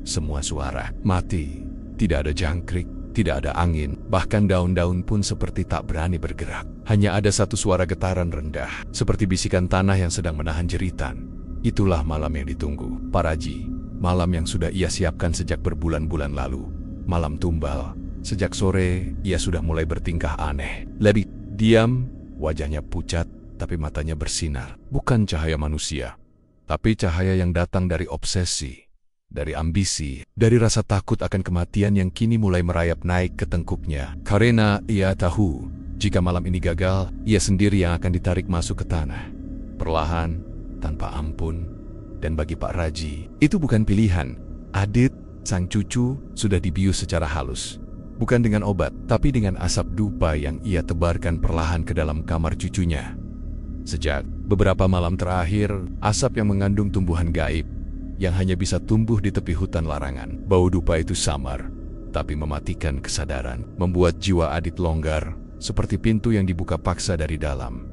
Speaker 1: semua suara mati. Tidak ada jangkrik, tidak ada angin, bahkan daun-daun pun seperti tak berani bergerak. Hanya ada satu suara getaran rendah, seperti bisikan tanah yang sedang menahan jeritan. Itulah malam yang ditunggu Pak Raji. Malam yang sudah ia siapkan sejak berbulan-bulan lalu. Malam tumbal. Sejak sore, ia sudah mulai bertingkah aneh. Lebih diam, wajahnya pucat, tapi matanya bersinar. Bukan cahaya manusia, tapi cahaya yang datang dari obsesi, dari ambisi, dari rasa takut akan kematian yang kini mulai merayap naik ke tengkuknya. Karena ia tahu, jika malam ini gagal, ia sendiri yang akan ditarik masuk ke tanah. Perlahan, tanpa ampun, dan bagi Pak Raji, itu bukan pilihan. Adit, sang cucu, sudah dibius secara halus. Bukan dengan obat, tapi dengan asap dupa yang ia tebarkan perlahan ke dalam kamar cucunya. Sejak beberapa malam terakhir, asap yang mengandung tumbuhan gaib, yang hanya bisa tumbuh di tepi hutan larangan. Bau dupa itu samar, tapi mematikan kesadaran, membuat jiwa Adit longgar, seperti pintu yang dibuka paksa dari dalam.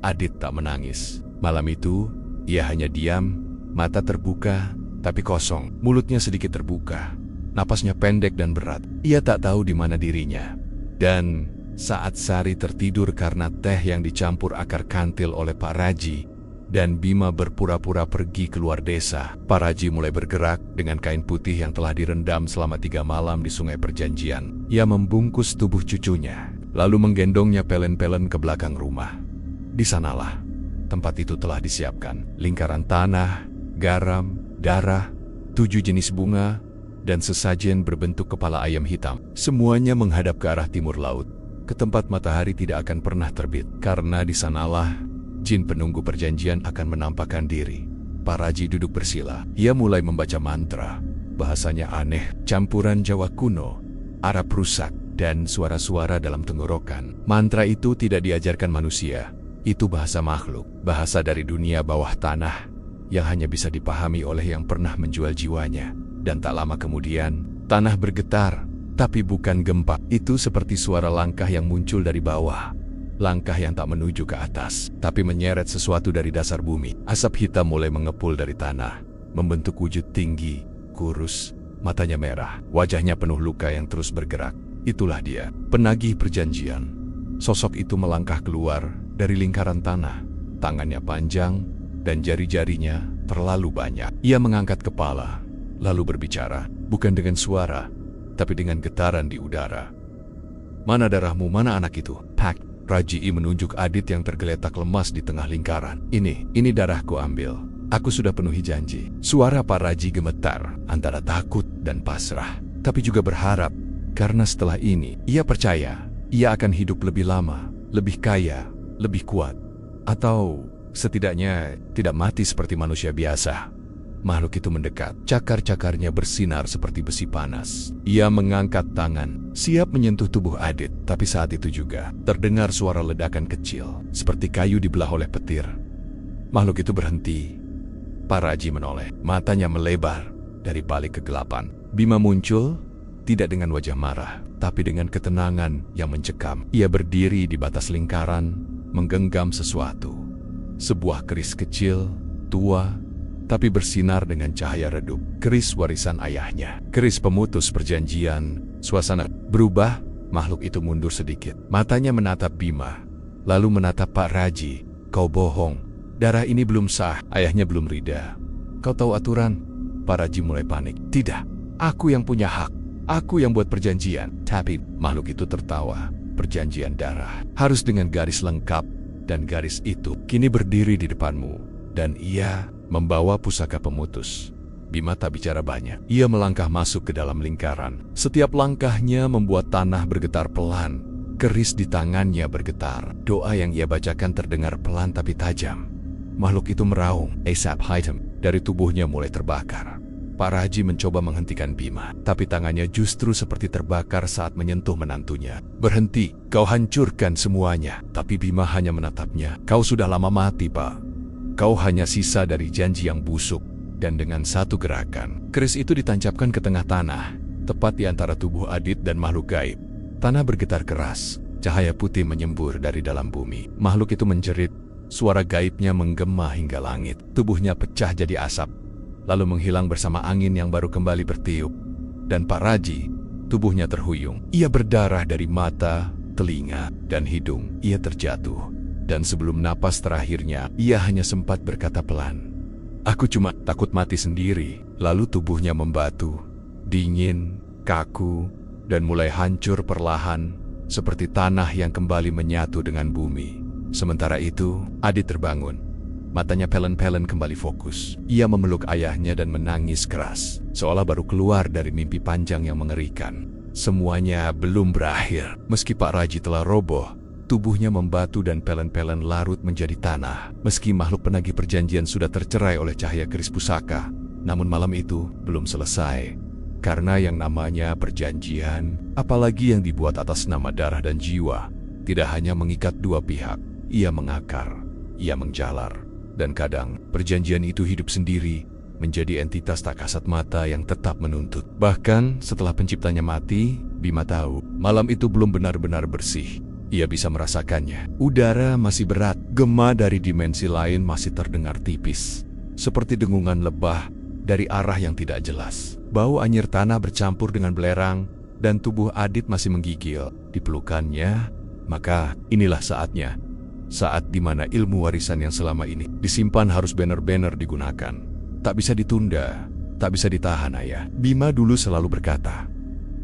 Speaker 1: Adit tak menangis. Malam itu, ia hanya diam, mata terbuka, tapi kosong. Mulutnya sedikit terbuka. Napasnya pendek dan berat. Ia tak tahu di mana dirinya. Dan saat Sari tertidur karena teh yang dicampur akar kantil oleh Pak Raji, dan Bima berpura-pura pergi keluar desa, Pak Raji mulai bergerak dengan kain putih yang telah direndam selama 3 malam di Sungai Perjanjian. Ia membungkus tubuh cucunya, lalu menggendongnya pelen-pelen ke belakang rumah. Di sanalah tempat itu telah disiapkan. Lingkaran tanah, garam, darah, 7 jenis bunga, dan sesajen berbentuk kepala ayam hitam. Semuanya menghadap ke arah timur laut, ke tempat matahari tidak akan pernah terbit. Karena di sanalah jin penunggu perjanjian akan menampakkan diri. Pak Raji duduk bersila. Ia mulai membaca mantra. Bahasanya aneh, campuran Jawa kuno, Arab rusak, dan suara-suara dalam tenggorokan. Mantra itu tidak diajarkan manusia. Itu bahasa makhluk, bahasa dari dunia bawah tanah, yang hanya bisa dipahami oleh yang pernah menjual jiwanya. Dan tak lama kemudian, tanah bergetar, tapi bukan gempa. Itu seperti suara langkah yang muncul dari bawah. Langkah yang tak menuju ke atas, tapi menyeret sesuatu dari dasar bumi. Asap hitam mulai mengepul dari tanah, membentuk wujud tinggi, kurus, matanya merah, wajahnya penuh luka yang terus bergerak. Itulah dia, penagih perjanjian. Sosok itu melangkah keluar dari lingkaran tanah. Tangannya panjang, dan jari-jarinya terlalu banyak. Ia mengangkat kepala, lalu berbicara, bukan dengan suara, tapi dengan getaran di udara. Mana darahmu, mana anak itu? Pak Raji menunjuk Adit yang tergeletak lemas di tengah lingkaran. Ini darahku, ambil. Aku sudah penuhi janji. Suara Pak Raji gemetar, antara takut dan pasrah, tapi juga berharap, karena setelah ini, ia percaya, ia akan hidup lebih lama, lebih kaya, lebih kuat, atau setidaknya tidak mati seperti manusia biasa. Makhluk itu mendekat, cakar-cakarnya bersinar seperti besi panas. Ia mengangkat tangan, siap menyentuh tubuh Adit, tapi saat itu juga terdengar suara ledakan kecil, seperti kayu dibelah oleh petir. Makhluk itu berhenti. Pak Raji menoleh, matanya melebar dari balik kegelapan. Bima muncul, tidak dengan wajah marah, tapi dengan ketenangan yang mencekam. Ia berdiri di batas lingkaran, menggenggam sesuatu. Sebuah keris kecil, tua, tapi bersinar dengan cahaya redup. Keris warisan ayahnya. Keris pemutus perjanjian. Suasana berubah, makhluk itu mundur sedikit. Matanya menatap Bima, lalu menatap Pak Raji. Kau bohong. Darah ini belum sah. Ayahnya belum rida. Kau tahu aturan? Pak Raji mulai panik. Tidak, aku yang punya hak. Aku yang buat perjanjian. Tapi makhluk itu tertawa. Perjanjian darah harus dengan garis lengkap, dan garis itu kini berdiri di depanmu. Dan ia membawa pusaka pemutus. Bima tak bicara banyak. Ia melangkah masuk ke dalam lingkaran. Setiap langkahnya membuat tanah bergetar pelan. Keris di tangannya bergetar. Doa yang ia bacakan terdengar pelan tapi tajam. Makhluk itu meraung. Asap hitam dari tubuhnya mulai terbakar. Pak Raji mencoba menghentikan Bima, tapi tangannya justru seperti terbakar saat menyentuh menantunya. Berhenti, kau hancurkan semuanya. Tapi Bima hanya menatapnya. Kau sudah lama mati, Pak. Kau hanya sisa dari janji yang busuk. Dan dengan satu gerakan, keris itu ditancapkan ke tengah tanah, tepat di antara tubuh Adit dan makhluk gaib. Tanah bergetar keras, cahaya putih menyembur dari dalam bumi. Makhluk itu menjerit, suara gaibnya menggema hingga langit. Tubuhnya pecah jadi asap, lalu menghilang bersama angin yang baru kembali bertiup. Dan Pak Raji, tubuhnya terhuyung. Ia berdarah dari mata, telinga, dan hidung. Ia terjatuh. Dan sebelum napas terakhirnya, ia hanya sempat berkata pelan, Aku cuma takut mati sendiri. Lalu tubuhnya membatu, dingin, kaku, dan mulai hancur perlahan, seperti tanah yang kembali menyatu dengan bumi. Sementara itu, Adit terbangun. Matanya pelen-pelen kembali fokus. Ia memeluk ayahnya dan menangis keras, seolah baru keluar dari mimpi panjang yang mengerikan. Semuanya belum berakhir. Meski Pak Raji telah roboh, tubuhnya membatu dan pelen-pelen larut menjadi tanah. Meski makhluk penagih perjanjian sudah tercerai oleh cahaya keris pusaka, namun malam itu belum selesai. Karena yang namanya perjanjian, apalagi yang dibuat atas nama darah dan jiwa, tidak hanya mengikat dua pihak. Ia mengakar, ia menjalar, dan kadang perjanjian itu hidup sendiri, menjadi entitas tak kasat mata yang tetap menuntut. Bahkan setelah penciptanya mati, Bima tahu malam itu belum benar-benar bersih. Ia bisa merasakannya. Udara masih berat, gema dari dimensi lain masih terdengar tipis, seperti dengungan lebah dari arah yang tidak jelas. Bau anyir tanah bercampur dengan belerang, dan tubuh Adit masih menggigil di pelukannya. Maka inilah saatnya. Saat di mana ilmu warisan yang selama ini disimpan harus benar-benar digunakan. Tak bisa ditunda, tak bisa ditahan, ayah. Bima dulu selalu berkata,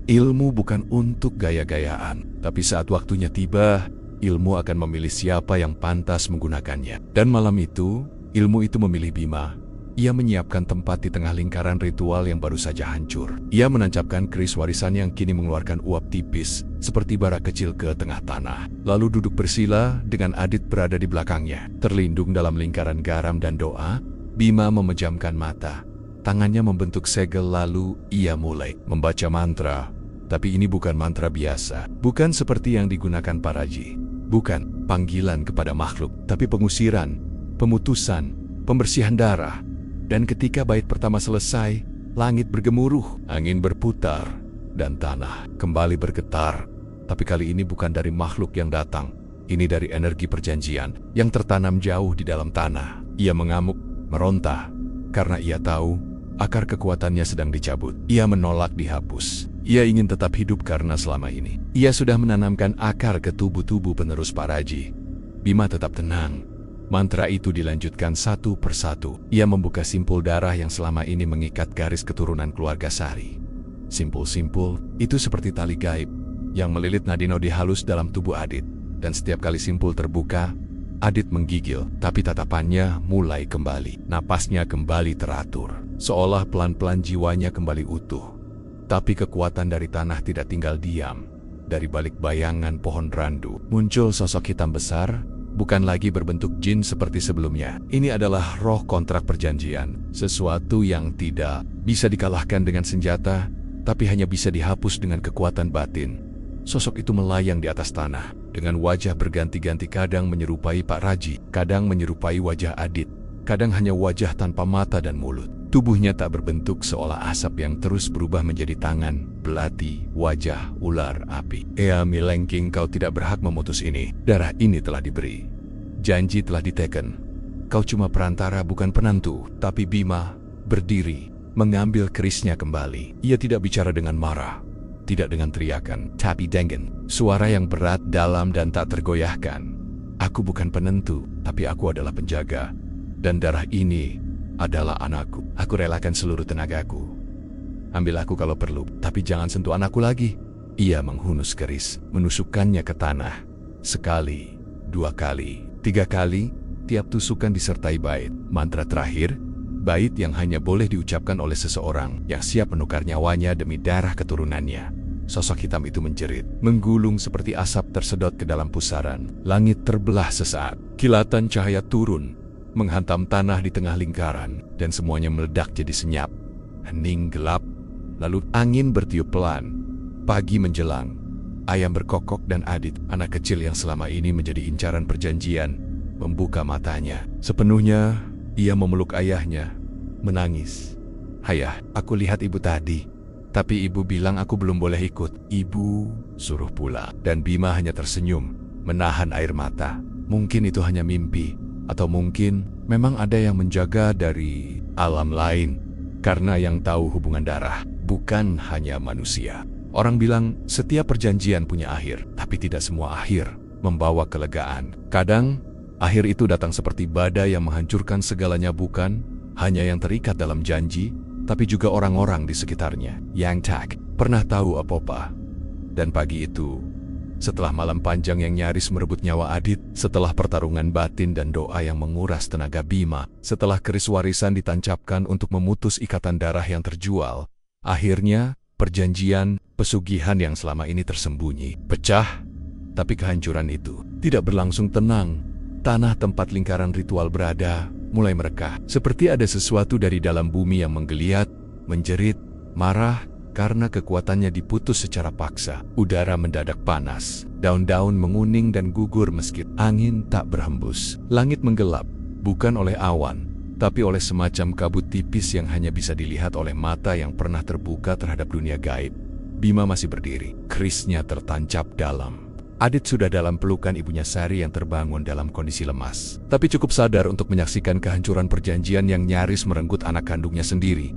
Speaker 1: ilmu bukan untuk gaya-gayaan, tapi saat waktunya tiba, ilmu akan memilih siapa yang pantas menggunakannya. Dan malam itu, ilmu itu memilih Bima. Ia menyiapkan tempat di tengah lingkaran ritual yang baru saja hancur. Ia menancapkan keris warisan yang kini mengeluarkan uap tipis, seperti bara kecil ke tengah tanah. Lalu duduk bersila dengan Adit berada di belakangnya. Terlindung dalam lingkaran garam dan doa, Bima memejamkan mata. Tangannya membentuk segel lalu ia mulai membaca mantra. Tapi ini bukan mantra biasa. Bukan seperti yang digunakan Pak Raji. Bukan panggilan kepada makhluk, tapi pengusiran, pemutusan, pembersihan darah. Dan ketika bait pertama selesai, langit bergemuruh, angin berputar, dan tanah kembali bergetar. Tapi kali ini bukan dari makhluk yang datang. Ini dari energi perjanjian yang tertanam jauh di dalam tanah. Ia mengamuk, meronta, karena ia tahu akar kekuatannya sedang dicabut. Ia menolak dihapus. Ia ingin tetap hidup karena selama ini ia sudah menanamkan akar ke tubuh-tubuh penerus Pak Raji. Bima tetap tenang. Mantra itu dilanjutkan satu persatu. Ia membuka simpul darah yang selama ini mengikat garis keturunan keluarga Sari. Simpul-simpul itu seperti tali gaib yang melilit nadi-nadi halus dalam tubuh Adit. Dan setiap kali simpul terbuka, Adit menggigil, tapi tatapannya mulai kembali. Napasnya kembali teratur, seolah pelan-pelan jiwanya kembali utuh. Tapi kekuatan dari tanah tidak tinggal diam. Dari balik bayangan pohon randu, muncul sosok hitam besar, bukan lagi berbentuk jin seperti sebelumnya. Ini adalah roh kontrak perjanjian, sesuatu yang tidak bisa dikalahkan dengan senjata, tapi hanya bisa dihapus dengan kekuatan batin. Sosok itu melayang di atas tanah, dengan wajah berganti-ganti, kadang menyerupai Pak Raji, kadang menyerupai wajah Adit, kadang hanya wajah tanpa mata dan mulut. Tubuhnya tak berbentuk, seolah asap yang terus berubah menjadi tangan, belati, wajah, ular, api. Ea Milengking, kau tidak berhak memutus ini. Darah ini telah diberi. Janji telah diteken. Kau cuma perantara, bukan penentu. Tapi Bima berdiri, mengambil kerisnya kembali. Ia tidak bicara dengan marah, tidak dengan teriakan, tapi dengan suara yang berat, dalam, dan tak tergoyahkan. Aku bukan penentu, tapi aku adalah penjaga. Dan darah ini adalah anakku. Aku relakan seluruh tenagaku. Ambil aku kalau perlu, tapi jangan sentuh anakku lagi. Ia menghunus keris, menusukkannya ke tanah. Sekali, dua kali, tiga kali, tiap tusukan disertai bait. Mantra terakhir, bait yang hanya boleh diucapkan oleh seseorang yang siap menukar nyawanya demi darah keturunannya. Sosok hitam itu menjerit, menggulung seperti asap tersedot ke dalam pusaran. Langit terbelah sesaat, kilatan cahaya turun, menghantam tanah di tengah lingkaran, dan semuanya meledak jadi senyap. Hening gelap, lalu angin bertiup pelan. Pagi menjelang, ayam berkokok dan Adit, anak kecil yang selama ini menjadi incaran perjanjian, membuka matanya. Sepenuhnya, ia memeluk ayahnya, menangis. Ayah, aku lihat ibu tadi, tapi ibu bilang aku belum boleh ikut. Ibu suruh pula. Dan Bima hanya tersenyum, menahan air mata. Mungkin itu hanya mimpi, atau mungkin memang ada yang menjaga dari alam lain. Karena yang tahu hubungan darah bukan hanya manusia. Orang bilang setiap perjanjian punya akhir, tapi tidak semua akhir membawa kelegaan. Kadang akhir itu datang seperti badai yang menghancurkan segalanya, bukan, hanya yang terikat dalam janji, tapi juga orang-orang di sekitarnya yang tak pernah tahu apa-apa. Dan pagi itu, setelah malam panjang yang nyaris merebut nyawa Adit, setelah pertarungan batin dan doa yang menguras tenaga Bima, setelah keris warisan ditancapkan untuk memutus ikatan darah yang terjual, akhirnya perjanjian pesugihan yang selama ini tersembunyi pecah. Tapi kehancuran itu tidak berlangsung tenang. Tanah tempat lingkaran ritual berada mulai merekah, seperti ada sesuatu dari dalam bumi yang menggeliat, menjerit, marah, karena kekuatannya diputus secara paksa. Udara mendadak panas, daun-daun menguning dan gugur meski angin tak berhembus. Langit menggelap, bukan oleh awan, tapi oleh semacam kabut tipis yang hanya bisa dilihat oleh mata yang pernah terbuka terhadap dunia gaib. Bima masih berdiri, kerisnya tertancap dalam. Adit sudah dalam pelukan ibunya Sari yang terbangun dalam kondisi lemas, tapi cukup sadar untuk menyaksikan kehancuran perjanjian yang nyaris merenggut anak kandungnya sendiri.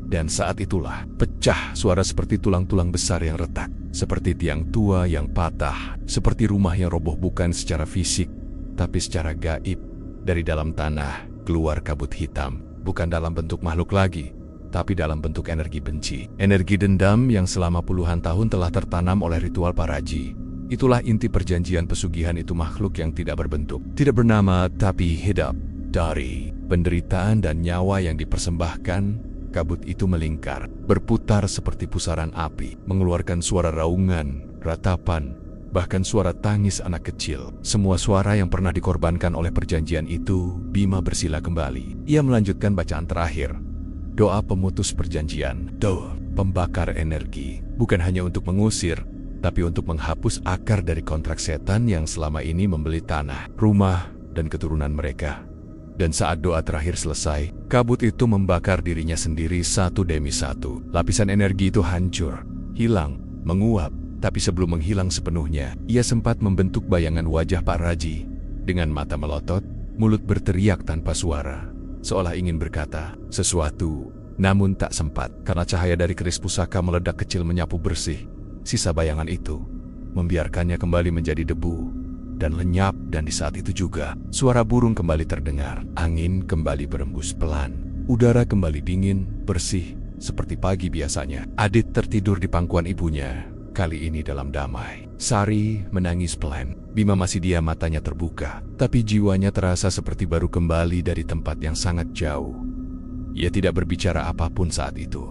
Speaker 1: Dan saat itulah, pecah suara seperti tulang-tulang besar yang retak, seperti tiang tua yang patah, seperti rumah yang roboh bukan secara fisik, tapi secara gaib. Dari dalam tanah, keluar kabut hitam, bukan dalam bentuk makhluk lagi, tapi dalam bentuk energi benci. Energi dendam yang selama puluhan tahun telah tertanam oleh ritual Paraji. Itulah inti perjanjian pesugihan itu, makhluk yang tidak berbentuk, tidak bernama, tapi hidup. Dari penderitaan dan nyawa yang dipersembahkan, kabut itu melingkar, berputar seperti pusaran api, mengeluarkan suara raungan, ratapan, bahkan suara tangis anak kecil. Semua suara yang pernah dikorbankan oleh perjanjian itu, Bima bersila kembali. Ia melanjutkan bacaan terakhir. Doa pemutus perjanjian, doa pembakar energi, bukan hanya untuk mengusir, tapi untuk menghapus akar dari kontrak setan yang selama ini membeli tanah, rumah, dan keturunan mereka. Dan saat doa terakhir selesai, kabut itu membakar dirinya sendiri satu demi satu. Lapisan energi itu hancur, hilang, menguap, tapi sebelum menghilang sepenuhnya, ia sempat membentuk bayangan wajah Pak Raji. Dengan mata melotot, mulut berteriak tanpa suara, seolah ingin berkata sesuatu, namun tak sempat, karena cahaya dari keris pusaka meledak kecil menyapu bersih sisa bayangan itu, membiarkannya kembali menjadi debu dan lenyap. Dan di saat itu juga, suara burung kembali terdengar. Angin kembali berembus pelan. Udara kembali dingin, bersih, seperti pagi biasanya. Adit tertidur di pangkuan ibunya, kali ini dalam damai. Sari menangis pelan. Bima masih diam, matanya terbuka, tapi jiwanya terasa seperti baru kembali dari tempat yang sangat jauh. Ia tidak berbicara apapun saat itu,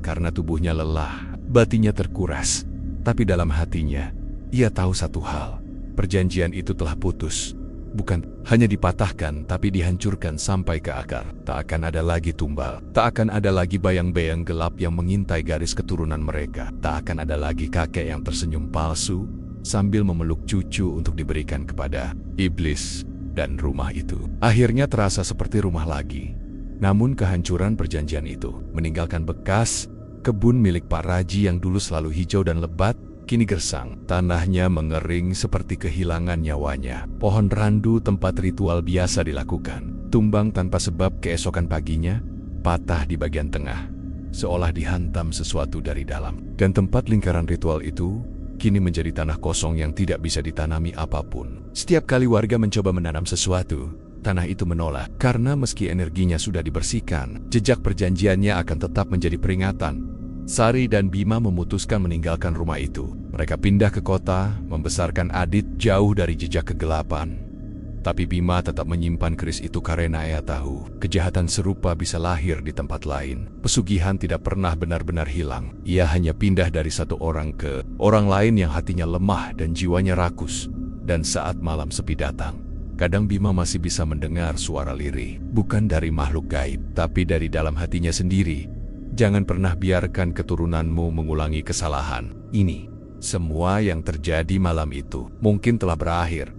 Speaker 1: karena tubuhnya lelah, batinnya terkuras. Tapi dalam hatinya, ia tahu satu hal. Perjanjian itu telah putus. Bukan hanya dipatahkan, tapi dihancurkan sampai ke akar. Tak akan ada lagi tumbal. Tak akan ada lagi bayang-bayang gelap yang mengintai garis keturunan mereka. Tak akan ada lagi kakek yang tersenyum palsu sambil memeluk cucu untuk diberikan kepada iblis. Dan rumah itu akhirnya terasa seperti rumah lagi. Namun kehancuran perjanjian itu meninggalkan bekas. Kebun milik Pak Raji yang dulu selalu hijau dan lebat, kini gersang. Tanahnya mengering seperti kehilangan nyawanya. Pohon randu tempat ritual biasa dilakukan, tumbang tanpa sebab keesokan paginya, patah di bagian tengah, seolah dihantam sesuatu dari dalam. Dan tempat lingkaran ritual itu, kini menjadi tanah kosong yang tidak bisa ditanami apapun. Setiap kali warga mencoba menanam sesuatu, tanah itu menolak, karena meski energinya sudah dibersihkan, jejak perjanjiannya akan tetap menjadi peringatan. Sari dan Bima memutuskan meninggalkan rumah itu. Mereka pindah ke kota, membesarkan Adit jauh dari jejak kegelapan. Tapi Bima tetap menyimpan keris itu karena ia tahu kejahatan serupa bisa lahir di tempat lain. Pesugihan tidak pernah benar-benar hilang. Ia hanya pindah dari satu orang ke orang lain yang hatinya lemah dan jiwanya rakus. Dan saat malam sepi datang, kadang Bima masih bisa mendengar suara lirih, bukan dari makhluk gaib, tapi dari dalam hatinya sendiri. Jangan pernah biarkan keturunanmu mengulangi kesalahan ini. Semua yang terjadi malam itu mungkin telah berakhir.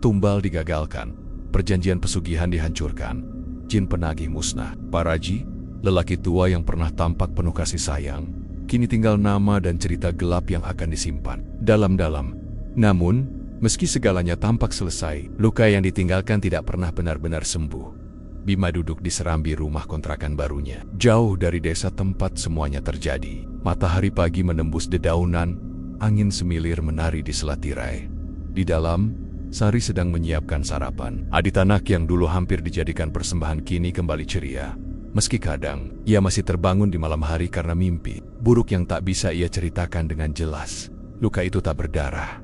Speaker 1: Tumbal digagalkan, perjanjian pesugihan dihancurkan, jin penagih musnah. Pak Raji, lelaki tua yang pernah tampak penuh kasih sayang, kini tinggal nama dan cerita gelap yang akan disimpan dalam-dalam. Namun, meski segalanya tampak selesai, luka yang ditinggalkan tidak pernah benar-benar sembuh. Bima duduk di serambi rumah kontrakan barunya, jauh dari desa tempat semuanya terjadi. Matahari pagi menembus dedaunan, angin semilir menari di sela tirai. Di dalam, Sari sedang menyiapkan sarapan. Adit anak yang dulu hampir dijadikan persembahan kini kembali ceria. Meski kadang, ia masih terbangun di malam hari karena mimpi buruk yang tak bisa ia ceritakan dengan jelas. Luka itu tak berdarah,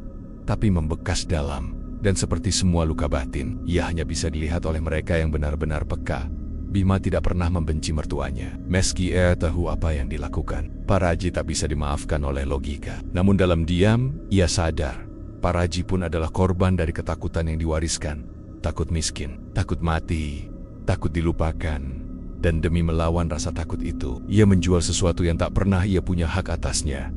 Speaker 1: tapi membekas dalam. Dan seperti semua luka batin, ia hanya bisa dilihat oleh mereka yang benar-benar peka. Bima tidak pernah membenci mertuanya. Meski ia tahu apa yang dilakukan, Paraji tak bisa dimaafkan oleh logika. Namun dalam diam, ia sadar. Paraji pun adalah korban dari ketakutan yang diwariskan. Takut miskin, takut mati, takut dilupakan. Dan demi melawan rasa takut itu, ia menjual sesuatu yang tak pernah ia punya hak atasnya.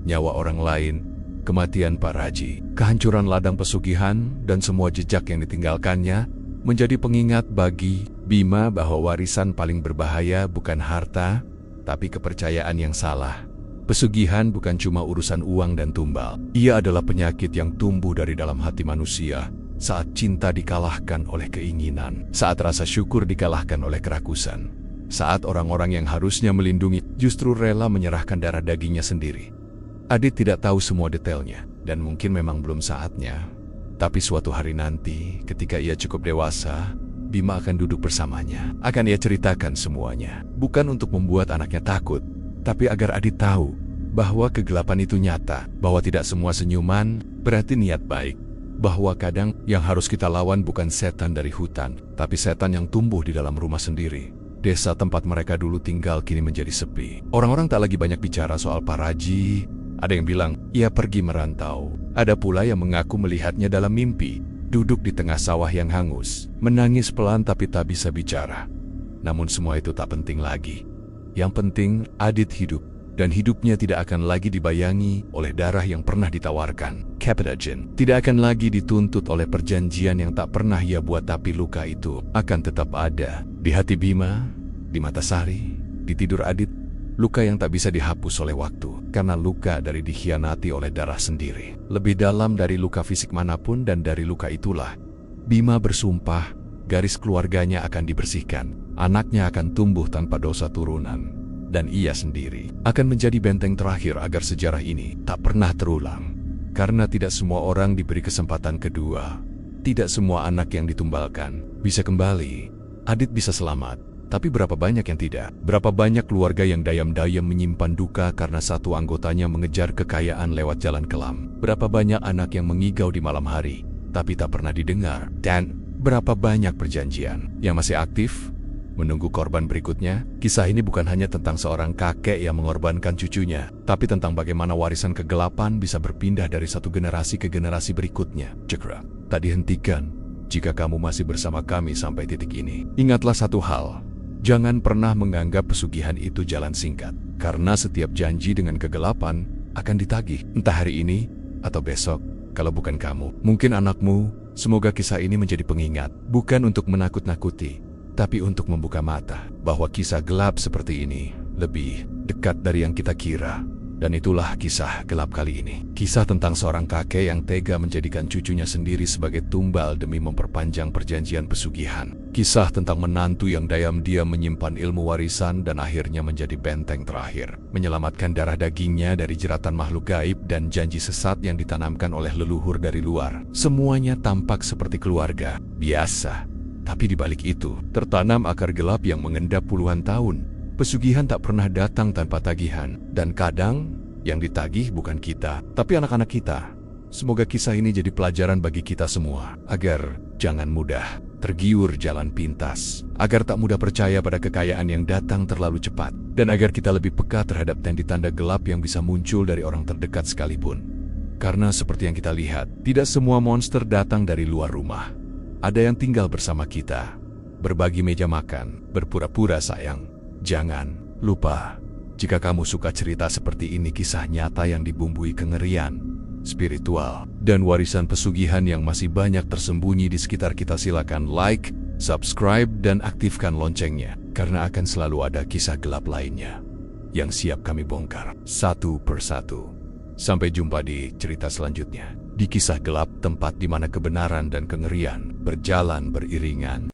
Speaker 1: Nyawa orang lain, kematian Paraji, kehancuran ladang pesugihan, dan semua jejak yang ditinggalkannya menjadi pengingat bagi Bima bahwa warisan paling berbahaya bukan harta, tapi kepercayaan yang salah. Pesugihan bukan cuma urusan uang dan tumbal. Ia adalah penyakit yang tumbuh dari dalam hati manusia saat cinta dikalahkan oleh keinginan, saat rasa syukur dikalahkan oleh kerakusan, saat orang-orang yang harusnya melindungi justru rela menyerahkan darah dagingnya sendiri. Adit tidak tahu semua detailnya, dan mungkin memang belum saatnya. Tapi suatu hari nanti, ketika ia cukup dewasa, Bima akan duduk bersamanya. Akan ia ceritakan semuanya. Bukan untuk membuat anaknya takut, tapi agar Adit tahu bahwa kegelapan itu nyata, bahwa tidak semua senyuman berarti niat baik. Bahwa kadang yang harus kita lawan bukan setan dari hutan, tapi setan yang tumbuh di dalam rumah sendiri. Desa tempat mereka dulu tinggal kini menjadi sepi. Orang-orang tak lagi banyak bicara soal Paraji. Ada yang bilang, ia pergi merantau. Ada pula yang mengaku melihatnya dalam mimpi, duduk di tengah sawah yang hangus, menangis pelan tapi tak bisa bicara. Namun semua itu tak penting lagi. Yang penting, Adit hidup, dan hidupnya tidak akan lagi dibayangi oleh darah yang pernah ditawarkan. Capitagen tidak akan lagi dituntut oleh perjanjian yang tak pernah ia buat, tapi luka itu akan tetap ada. Di hati Bima, di mata Sari, di tidur Adit, luka yang tak bisa dihapus oleh waktu, karena luka dari dikhianati oleh darah sendiri. Lebih dalam dari luka fisik manapun, dan dari luka itulah, Bima bersumpah, garis keluarganya akan dibersihkan, anaknya akan tumbuh tanpa dosa turunan, dan ia sendiri akan menjadi benteng terakhir agar sejarah ini tak pernah terulang. Karena tidak semua orang diberi kesempatan kedua, tidak semua anak yang ditumbalkan bisa kembali. Adit bisa selamat, tapi berapa banyak yang tidak? Berapa banyak keluarga yang diam-diam menyimpan duka karena satu anggotanya mengejar kekayaan lewat jalan kelam? Berapa banyak anak yang mengigau di malam hari, tapi tak pernah didengar? Dan berapa banyak perjanjian yang masih aktif, menunggu korban berikutnya? Kisah ini bukan hanya tentang seorang kakek yang mengorbankan cucunya, tapi tentang bagaimana warisan kegelapan bisa berpindah dari satu generasi ke generasi berikutnya. Cekra, tak dihentikan jika kamu masih bersama kami sampai titik ini. Ingatlah satu hal. Jangan pernah menganggap pesugihan itu jalan singkat, karena setiap janji dengan kegelapan akan ditagih, entah hari ini atau besok. Kalau bukan kamu, mungkin anakmu. Semoga kisah ini menjadi pengingat, bukan untuk menakut-nakuti, tapi untuk membuka mata bahwa kisah gelap seperti ini lebih dekat dari yang kita kira. Dan itulah kisah gelap kali ini. Kisah tentang seorang kakek yang tega menjadikan cucunya sendiri sebagai tumbal demi memperpanjang perjanjian pesugihan. Kisah tentang menantu yang diam-diam menyimpan ilmu warisan dan akhirnya menjadi benteng terakhir, menyelamatkan darah dagingnya dari jeratan makhluk gaib dan janji sesat yang ditanamkan oleh leluhur dari luar. Semuanya tampak seperti keluarga biasa, tapi di balik itu tertanam akar gelap yang mengendap puluhan tahun. Pesugihan tak pernah datang tanpa tagihan, dan kadang yang ditagih bukan kita, tapi anak-anak kita. Semoga kisah ini jadi pelajaran bagi kita semua, agar jangan mudah tergiur jalan pintas, agar tak mudah percaya pada kekayaan yang datang terlalu cepat, dan agar kita lebih peka terhadap tanda gelap yang bisa muncul dari orang terdekat sekalipun. Karena seperti yang kita lihat, tidak semua monster datang dari luar rumah. Ada yang tinggal bersama kita, berbagi meja makan, berpura-pura sayang. Jangan lupa, jika kamu suka cerita seperti ini, kisah nyata yang dibumbui kengerian, spiritual, dan warisan pesugihan yang masih banyak tersembunyi di sekitar kita, silakan like, subscribe, dan aktifkan loncengnya, karena akan selalu ada kisah gelap lainnya yang siap kami bongkar satu persatu. Sampai jumpa di cerita selanjutnya, di kisah gelap, tempat di mana kebenaran dan kengerian berjalan beriringan.